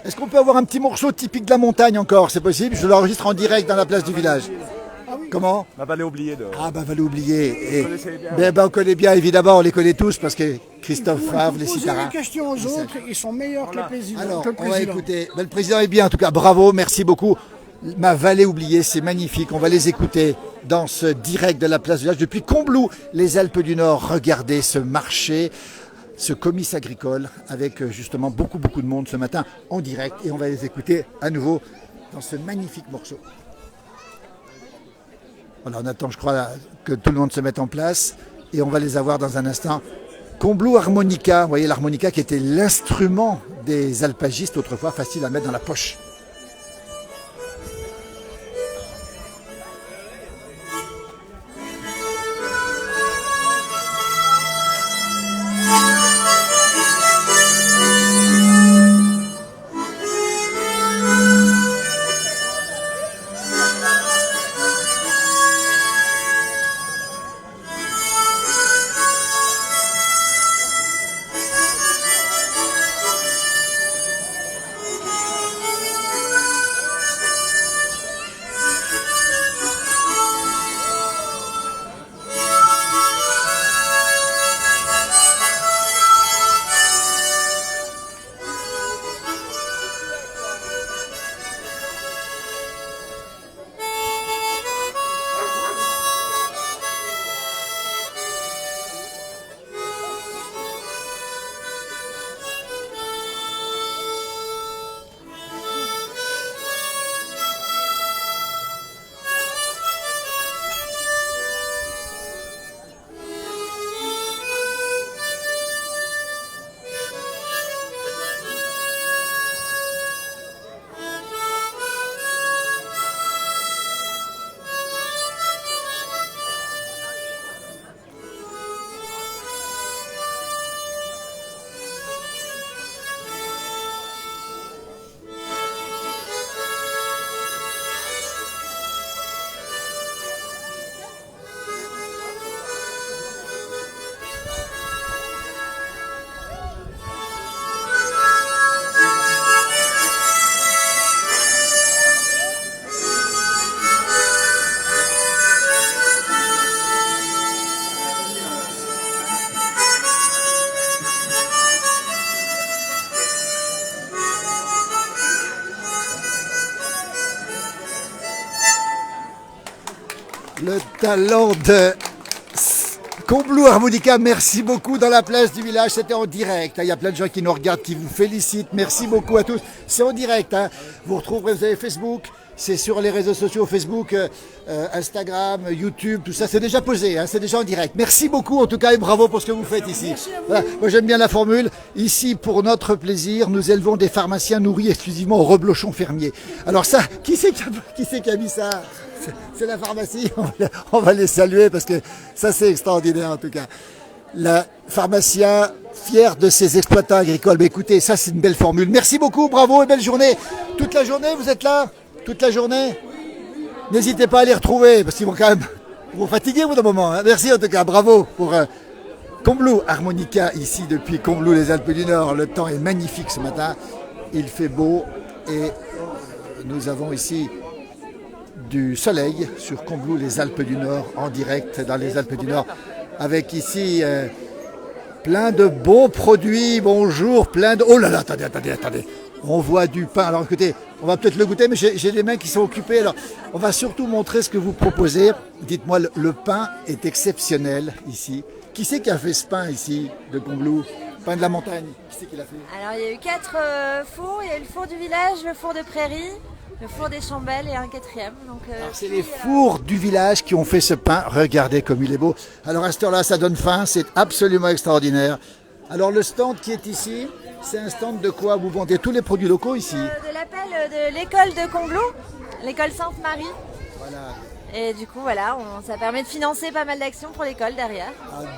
Est-ce qu'on peut avoir un petit morceau typique de la montagne encore? C'est possible? Je l'enregistre en direct dans la place du village. Comment? Vallée oubliée. Ah, Vallée oubliée. On connaît bien, évidemment, on les connaît tous parce que Christophe Favre, les Citaras. Poser des questions aux autres, ils sont meilleurs que le président. Alors, on va écouter. Le président est bien, en tout cas, bravo, merci beaucoup. Ma Vallée oubliée, c'est magnifique. On va les écouter dans ce direct de la place du village. Depuis Combloux, les Alpes du Nord, regardez ce marché, ce comice agricole avec justement beaucoup de monde ce matin en direct. Et on va les écouter à nouveau dans ce magnifique morceau. Voilà, on attend, je crois, que tout le monde se mette en place. Et on va les avoir dans un instant. Combloux Harmonica, vous voyez l'harmonica qui était l'instrument des alpagistes autrefois, facile à mettre dans la poche. le talent de Combloux Harmonica. Merci beaucoup dans la place du village. C'était en direct. Il y a plein de gens qui nous regardent, qui vous félicitent. Merci beaucoup à tous. C'est en direct. Vous retrouverez, vous avez Facebook. C'est sur les réseaux sociaux, Facebook, Instagram, YouTube, tout ça. C'est déjà posé, c'est déjà en direct. Merci beaucoup en tout cas et bravo pour ce que vous faites ici. Voilà. Moi j'aime bien la formule. Ici, pour notre plaisir, nous élevons des pharmaciens nourris exclusivement au reblochon fermier. Alors ça, qui c'est qui a mis ça? C'est la pharmacie. On va les saluer parce que ça c'est extraordinaire en tout cas. La pharmacien fier de ses exploitants agricoles. Mais écoutez, ça c'est une belle formule. Merci beaucoup, bravo et belle journée. Toute la journée, vous êtes là? Toute la journée? N'hésitez pas à les retrouver parce qu'ils vont quand même vous fatiguer au bout d'un moment. Merci en tout cas, bravo pour Combloux Harmonica ici depuis Combloux les Alpes du Nord. Le temps est magnifique ce matin, il fait beau et nous avons ici du soleil sur Combloux les Alpes du Nord en direct dans les Alpes du Nord avec ici plein de beaux produits. Bonjour, plein de... Oh là là, attendez. On voit du pain. Alors écoutez, on va peut-être le goûter, mais j'ai des mains qui sont occupées. Alors, on va surtout montrer ce que vous proposez. Dites-moi, le pain est exceptionnel ici. Qui c'est qui a fait ce pain ici de Combloux? Pain de la montagne. Qui c'est qui l'a fait? Alors, il y a eu 4 fours. Il y a eu le four du village, le four de Prairie, le four des Chambelles et un 4e. Alors, c'est les fours du village qui ont fait ce pain. Regardez comme il est beau. Alors, à cette heure-là, ça donne faim. C'est absolument extraordinaire. Alors, le stand qui est ici... C'est un stand de quoi? Vous vendez tous les produits locaux ici? De l'appel de l'école de Combloux, l'école Sainte-Marie. Voilà. Et du coup, voilà, ça permet de financer pas mal d'actions pour l'école derrière.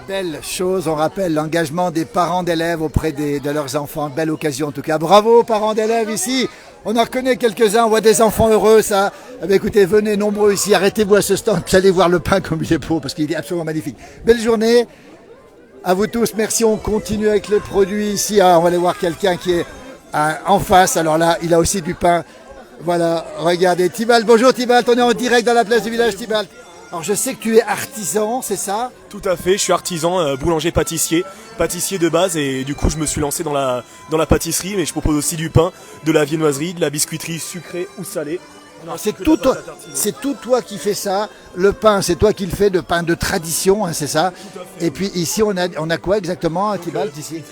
Belle chose, on rappelle l'engagement des parents d'élèves auprès de leurs enfants. Belle occasion en tout cas. Bravo parents d'élèves ici. On en reconnaît quelques-uns, on voit des enfants heureux, ça. Eh bien, écoutez, venez nombreux ici, arrêtez-vous à ce stand, puis allez voir le pain comme il est beau, parce qu'il est absolument magnifique. Belle journée. À vous tous, merci. On continue avec les produits ici. On va aller voir quelqu'un qui est en face. Alors là, il a aussi du pain. Voilà, regardez. Tibalt, bonjour Tibalt. On est en direct dans la place du village Tibalt. Alors je sais que tu es artisan, c'est ça? Tout à fait, je suis artisan, boulanger-pâtissier, pâtissier de base et du coup je me suis lancé dans la pâtisserie, mais je propose aussi du pain, de la viennoiserie, de la biscuiterie sucrée ou salée. C'est tout toi qui fais ça. Le pain, c'est toi qui le fais, de pain de tradition, c'est ça. Et puis ici, on a quoi exactement à Tibalt ici?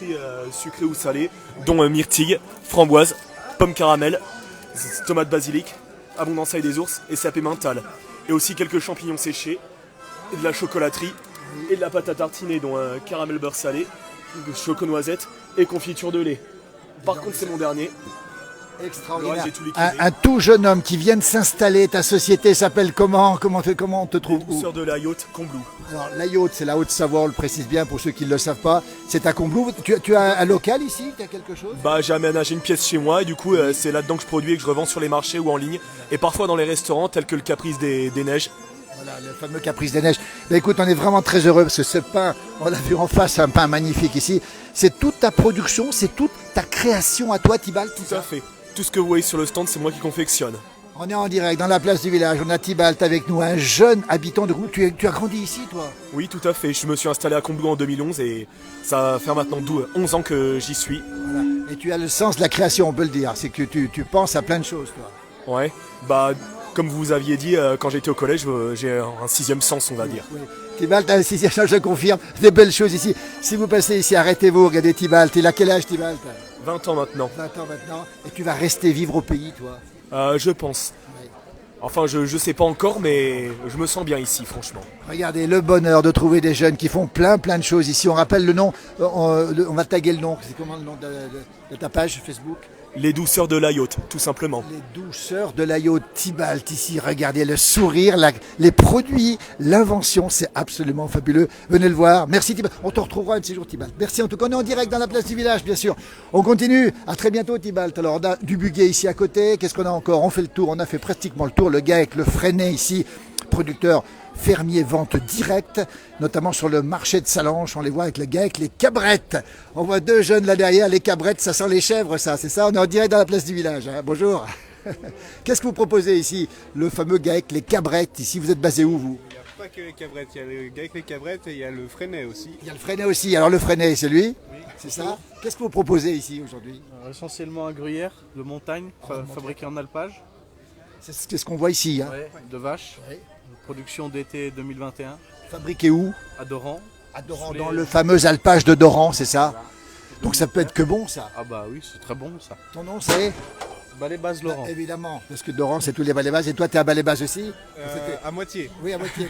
Sucrée ou salée, dont myrtille, framboise, pomme caramel, tomate basilic, abondance ail des ours et sapé mental. Et aussi quelques champignons séchés, et de la chocolaterie et de la pâte à tartiner, dont caramel beurre salé, choco-noisette et confiture de lait. Par contre, c'est mon dernier. Extraordinaire. Un tout jeune homme qui vient de s'installer, ta société s'appelle comment? Comment on te trouve? Douceur de la Yacht, Combloux. Alors la Yacht, c'est la Haute-Savoie, on le précise bien pour ceux qui ne le savent pas. C'est à Combloux. Tu as un local ici? Tu as quelque chose? J'ai aménagé une pièce chez moi et du coup c'est là-dedans que je produis et que je revends sur les marchés ou en ligne. Et parfois dans les restaurants tels que le Caprice des Neiges. Voilà, le fameux Caprice des Neiges. Écoute, on est vraiment très heureux parce que ce pain, on l'a vu en face, un pain magnifique ici. C'est toute ta production, c'est toute ta création à toi, Tibalt? Tout à fait. Tout ce que vous voyez sur le stand, c'est moi qui confectionne. On est en direct dans la place du village. On a Tibalt avec nous, un jeune habitant de Combloux. Tu as grandi ici, toi? Oui, tout à fait. Je me suis installé à Combloux en 2011 et ça va faire maintenant 11 ans que j'y suis. Voilà. Et tu as le sens de la création, on peut le dire. C'est que tu penses à plein de choses, toi. Ouais. Comme vous aviez dit, quand j'étais au collège, j'ai un 6e sens, on va dire. Oui. Tibalt a un 6e sens, je confirme. Des belles choses ici. Si vous passez ici, arrêtez-vous, regardez Tibalt. Il a quel âge, Tibalt? 20 ans maintenant. 20 ans maintenant. Et tu vas rester vivre au pays, toi? Je pense. Oui. Enfin, je sais pas encore, mais je me sens bien ici, franchement. Regardez, le bonheur de trouver des jeunes qui font plein de choses ici. On rappelle le nom, on va taguer le nom. C'est comment le nom de ta page Facebook? Les douceurs de la Yacht, tout simplement. Les douceurs de la Yacht, Tibalt ici. Regardez le sourire, les produits, l'invention, c'est absolument fabuleux. Venez le voir. Merci Tibalt. On te retrouvera un de ces jours, Tibalt. Merci en tout cas. On est en direct dans la place du village, bien sûr. On continue. À très bientôt, Tibalt. Alors, on a du Buguet ici à côté. Qu'est-ce qu'on a encore? On fait le tour. On a fait pratiquement le tour. Le gars avec le freinet ici, producteur fermier vente directe, notamment sur le marché de Salanches. On les voit avec le gars avec les cabrettes. On voit deux jeunes là derrière, les cabrettes, ça sent les chèvres, ça, c'est ça? On est en direct dans la place du village. Bonjour. Qu'est-ce que vous proposez ici? Le fameux gars avec les cabrettes. Ici, vous êtes basé où, vous? Il n'y a pas que les cabrettes, il y a le gars avec les cabrettes et il y a le freinet aussi. Il y a le freinet aussi. Alors le freinet, c'est lui? Oui. C'est ça? Qu'est-ce que vous proposez ici aujourd'hui? Essentiellement un gruyère de montagne, fabriqué en alpage. C'est ce qu'on voit ici. Hein. Ouais, de vaches. Ouais. Production d'été 2021. Fabriqué où? À Doran. À Doran, dans le fameux alpage de Doran, c'est ça? Voilà. Donc ça peut être que bon, ça. Ah bah oui, c'est très bon, ça. Ton nom, c'est? Balai-Base Laurent. Bah, évidemment, parce que Doran, c'est tous les balais-bases. Et toi, tu es à balai-base aussi? À moitié. Oui, à moitié.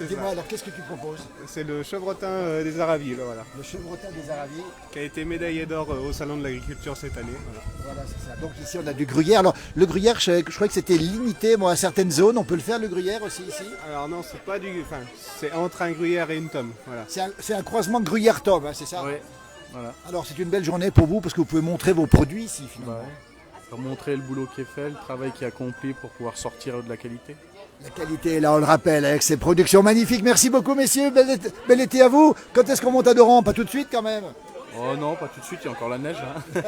Dis-moi, alors, qu'est-ce que tu proposes? C'est le chevrotin des Aravis, là, voilà. Le chevrotin des Aravis. Qui a été médaillé d'or au Salon de l'Agriculture cette année. Voilà, c'est ça. Donc ici, on a du gruyère. Alors, le gruyère, je crois que c'était limité à certaines zones. On peut le faire, le gruyère, aussi, ici? Alors non, c'est pas du... Enfin, c'est entre un gruyère et une tome, voilà. C'est un croisement gruyère-tome, hein, c'est ça? Oui. Voilà. Alors, c'est une belle journée pour vous, parce que vous pouvez montrer vos produits ici, finalement. Ouais. Pour montrer le boulot qui est fait, le travail qui est accompli pour pouvoir sortir de la qualité. La qualité, là, on le rappelle, avec ces productions magnifiques. Merci beaucoup, messieurs. Bel été à vous. Quand est-ce qu'on monte à Doran? Pas tout de suite, quand même. Oh non, pas tout de suite, il y a encore la neige. Hein.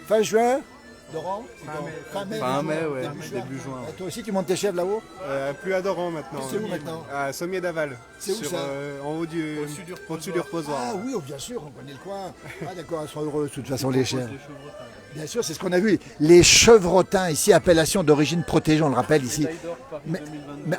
Fin juin, Doran? Fin mai, ouais, début juin. Et toi aussi, tu montes tes chèvres là-haut? Plus à Doran maintenant. C'est où maintenant? À Sommier d'Aval. C'est où ça? En haut au-dessus du reposoir. Ah oui, bien sûr, on connaît le coin. Ah d'accord, ils sont heureux de toute façon, les chèvres. Bien sûr, c'est ce qu'on a vu. Les chevrotins, ici, appellation d'origine protégée, on le rappelle ici. Mais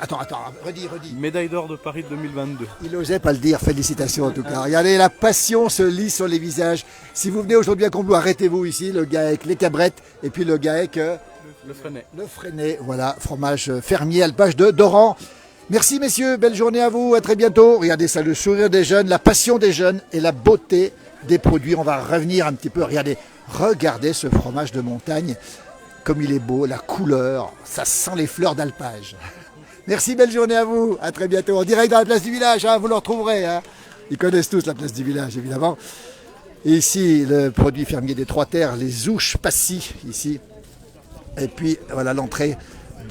attends, redis. Médaille d'or de Paris 2022. Il n'osait pas le dire, félicitations en tout cas. Regardez, la passion se lit sur les visages. Si vous venez aujourd'hui à Combloux, arrêtez-vous ici, le gars avec les cabrettes et puis le gars avec... le Freinet. Le Freinet, voilà, fromage fermier, alpage de Doran. Merci messieurs, belle journée à vous, à très bientôt. Regardez ça, le sourire des jeunes, la passion des jeunes et la beauté des produits. On va revenir un petit peu, regardez ce fromage de montagne, comme il est beau, la couleur, ça sent les fleurs d'alpage. Merci, belle journée à vous, à très bientôt. En direct dans la place du village, hein, vous le retrouverez. Hein. Ils connaissent tous la place du village, évidemment. Et ici, le produit fermier des Trois Terres, les ouches passy, ici. Et puis, voilà l'entrée.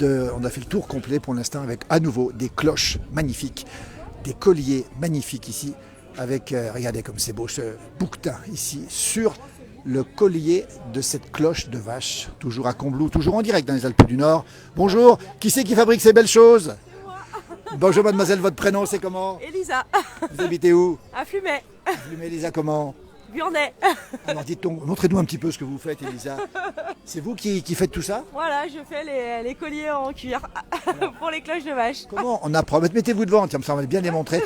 On a fait le tour complet pour l'instant avec à nouveau des cloches magnifiques, des colliers magnifiques ici, avec, regardez comme c'est beau, ce bouquetin ici, sur le collier de cette cloche de vache, toujours à Combloux, toujours en direct dans les Alpes du Nord. Bonjour, qui c'est qui fabrique ces belles choses? Bonjour mademoiselle, votre prénom c'est comment? Elisa. Vous habitez où? À Flumet. Flumet, Elisa comment? Burnay. Alors dites-donc, montrez-nous un petit peu ce que vous faites Elisa. C'est vous qui faites tout ça? Voilà, je fais les colliers en cuir pour les cloches de vache. Comment on apprend? Mettez-vous devant, tiens, ça va bien les montrer.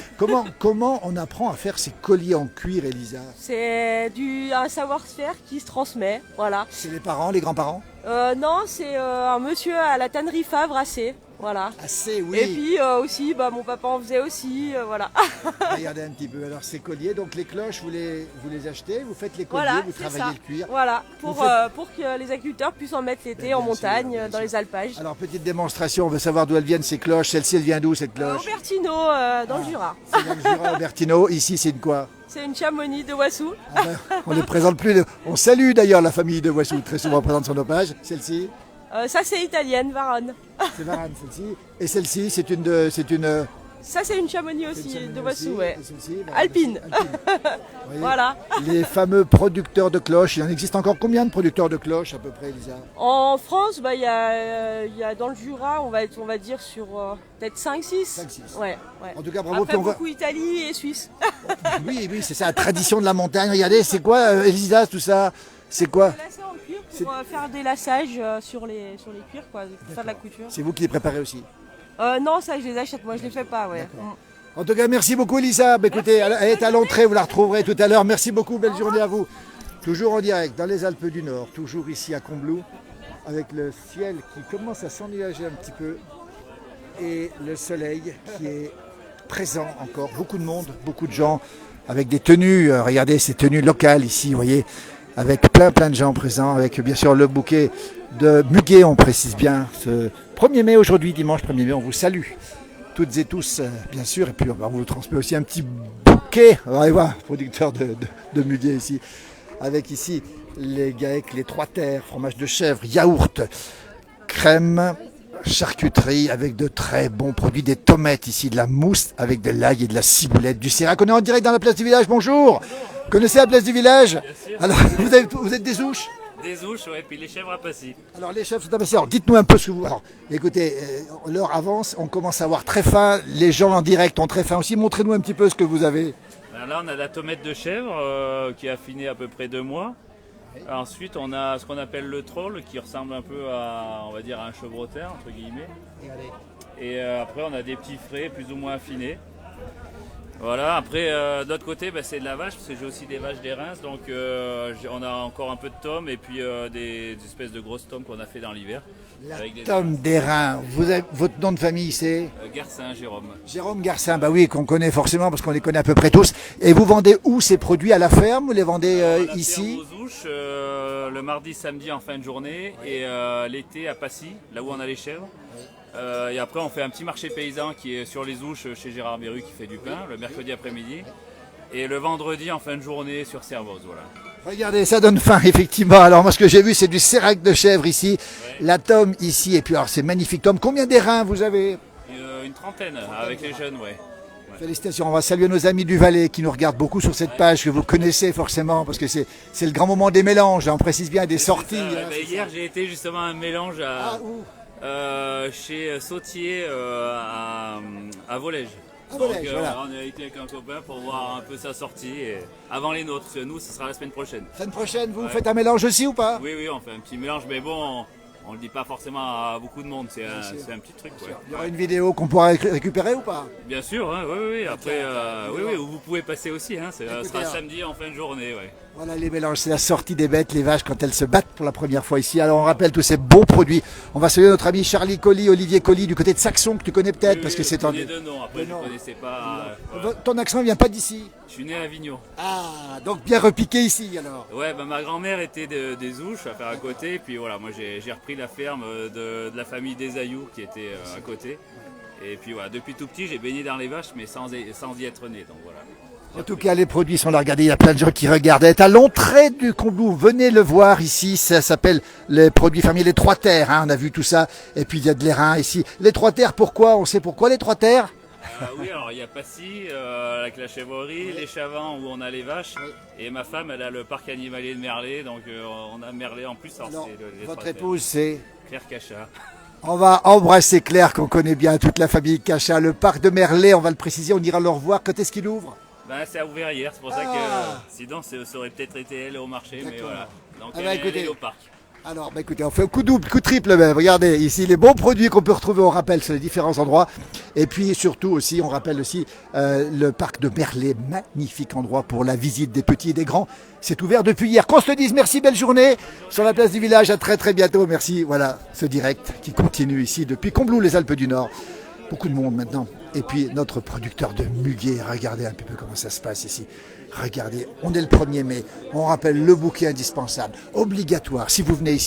Comment on apprend à faire ces colliers en cuir Elisa? C'est un savoir-faire qui se transmet, voilà. C'est les parents, les grands-parents? Non, c'est un monsieur à la tannerie Favre assez. Voilà. Assez, oui. Et puis aussi, mon papa en faisait aussi, voilà. Regardez un petit peu. Alors ces colliers, donc les cloches, vous les achetez, vous faites les colliers, voilà, vous travaillez le cuir. Voilà, pour que les agriculteurs puissent en mettre l'été en montagne, dans les alpages. Alors petite démonstration, on veut savoir d'où elles viennent ces cloches. Celle-ci, elle vient d'où cette cloche? Aubertino, dans le Jura. C'est dans le Jura, Aubertino. Ici, c'est une quoi? C'est une chamonix de Wassou. On ne les présente plus. On salue d'ailleurs la famille de Wassou, très souvent présente sur nos pages. Celle-ci? Ça c'est italienne, Varonne. C'est Varonne celle-ci. Et celle-ci, c'est une... Ça c'est une chamonix aussi de Wassou, ouais. Alpine. Voilà. Les fameux producteurs de cloches, il en existe encore combien de producteurs de cloches à peu près, Elisa? En France, il y a dans le Jura, on va dire sur peut-être 5-6. 5-6. Ouais. En tout cas, bravo. Après, beaucoup Italie et Suisse. Oui, c'est ça, la tradition de la montagne. Regardez, c'est quoi, Elisa, tout ça? C'est quoi? Pour faire des lassages sur les cuirs, quoi, pour faire de la couture. C'est vous qui les préparez aussi? Non, ça je les achète, moi je les fais pas, ouais. En tout cas, merci beaucoup Elisa. Écoutez, elle est à l'entrée, vous la retrouverez tout à l'heure. Merci beaucoup, belle journée à vous. Toujours en direct dans les Alpes du Nord, toujours ici à Combloux, avec le ciel qui commence à s'ennuager un petit peu et le soleil qui est présent encore. Beaucoup de monde, beaucoup de gens avec des tenues, regardez ces tenues locales ici, vous voyez, avec plein de gens présents, avec bien sûr le bouquet de muguet, on précise bien, ce 1er mai aujourd'hui, dimanche 1er mai, on vous salue toutes et tous, bien sûr, et puis on vous transmet aussi un petit bouquet, allez voir, producteur de muguet ici, avec ici les GAEC, les Trois Terres, fromage de chèvre, yaourt, crème, charcuterie, avec de très bons produits, des tomates ici, de la mousse, avec de l'ail et de la ciboulette, du Sérac. On est en direct dans la place du village, bonjour. Connaissez la place du village? Alors, vous êtes des ouches? Des ouches, ouais, puis les chèvres à Passy. Alors les chèvres sont à Passy. Alors dites-nous un peu ce que vous... Alors écoutez, l'heure avance, on commence à avoir très faim, les gens en direct ont très faim aussi. Montrez-nous un petit peu ce que vous avez. Alors là, on a la tomate de chèvre qui est affinée à peu près 2 mois. Ensuite, on a ce qu'on appelle le troll, qui ressemble un peu à, on va dire, à un chevrotin, entre guillemets. Et après, on a des petits frais plus ou moins affinés. Voilà, après, de l'autre côté, c'est de la vache, parce que j'ai aussi des vaches des Reims, donc on a encore un peu de tomes et puis des espèces de grosses tomes qu'on a fait dans l'hiver. Tom Desreins, votre nom de famille c'est Garcin, Jérôme. Jérôme Garcin, bah oui, qu'on connaît forcément parce qu'on les connaît à peu près tous. Et vous vendez où ces produits? À la ferme? Vous les vendez ici? Aux Ouches, le mardi, samedi en fin de journée et l'été à Passy, là où on a les chèvres. Et après on fait un petit marché paysan qui est sur les Ouches chez Gérard Berru qui fait du pain le mercredi après-midi. Et le vendredi en fin de journée sur Servoz, voilà. Regardez, ça donne faim, effectivement. Alors, moi, ce que j'ai vu, c'est du sérac de chèvre ici, ouais. La tome ici, et puis, alors, c'est magnifique tome. Combien d'airains vous avez? Une trentaine, avec les jeunes, ouais. Félicitations, on va saluer nos amis du Valais qui nous regardent beaucoup sur cette page, que vous connaissez forcément, parce que c'est le grand moment des mélanges, on précise bien, des sorties. Hier, j'ai été justement à un mélange chez Sautier à Volège. Donc, voilà. On a été avec un copain pour voir un peu sa sortie et avant les nôtres. Nous, ce sera la semaine prochaine. Semaine prochaine, vous faites un mélange aussi ou pas? Oui, on fait un petit mélange, mais bon, on le dit pas forcément à beaucoup de monde. C'est un petit truc. Ouais. Il y aura une vidéo qu'on pourra récupérer ou pas? Bien sûr, hein, oui. Après, vous pouvez passer aussi. Hein, ce sera samedi en fin de journée. Ouais. Voilà les mélanges, c'est la sortie des bêtes, les vaches quand elles se battent pour la première fois ici. Alors on rappelle tous ces beaux produits. On va saluer notre ami Charlie Colli, Olivier Colli du côté de Saxon que tu connais peut-être parce que c'est en deux noms. Après je ne connaissais pas. Voilà. Ton accent vient pas d'ici? Je suis né à Avignon. Ah, donc bien repiqué ici alors. Ouais, ma grand-mère était des Ouches à faire à côté, puis voilà, moi j'ai repris la ferme de la famille des Ayoux qui était à côté. Et puis voilà, depuis tout petit j'ai baigné dans les vaches mais sans y être né, donc voilà. En tout cas, les produits sont là. Regardez, il y a plein de gens qui regardent. À l'entrée du Combloux, venez le voir ici. Ça s'appelle les produits fermiers, les Trois Terres. Hein, on a vu tout ça. Et puis, il y a de l'airain ici. Les Trois Terres, pourquoi? On sait pourquoi les Trois Terres? Oui, alors il y a Passy, avec la chèvrerie, les Chavants où on a les vaches. Et ma femme, elle a le parc animalier de Merlet. Donc, on a Merlet en plus. Alors, votre épouse, c'est Claire Cachat. On va embrasser Claire, qu'on connaît bien, toute la famille Cachat. Le parc de Merlet, on va le préciser. On ira le revoir. Quand est-ce qu'il ouvre? C'est ouvert hier, c'est pour ça que sinon ça aurait peut-être été elle au marché, mais voilà. Donc elle est au parc. Alors écoutez, on fait un coup double, coup triple même. Regardez ici les bons produits qu'on peut retrouver, on rappelle sur les différents endroits. Et puis surtout aussi, on rappelle aussi le parc de Merlet, magnifique endroit pour la visite des petits et des grands. C'est ouvert depuis hier. Qu'on se le dise, merci, belle journée sur la place du village, à très très bientôt. Merci, voilà ce direct qui continue ici depuis Combloux, les Alpes du Nord. Beaucoup de monde maintenant. Et puis notre producteur de muguet, regardez un peu comment ça se passe ici. Regardez, on est le 1er mai, on rappelle le bouquet indispensable, obligatoire. Si vous venez ici,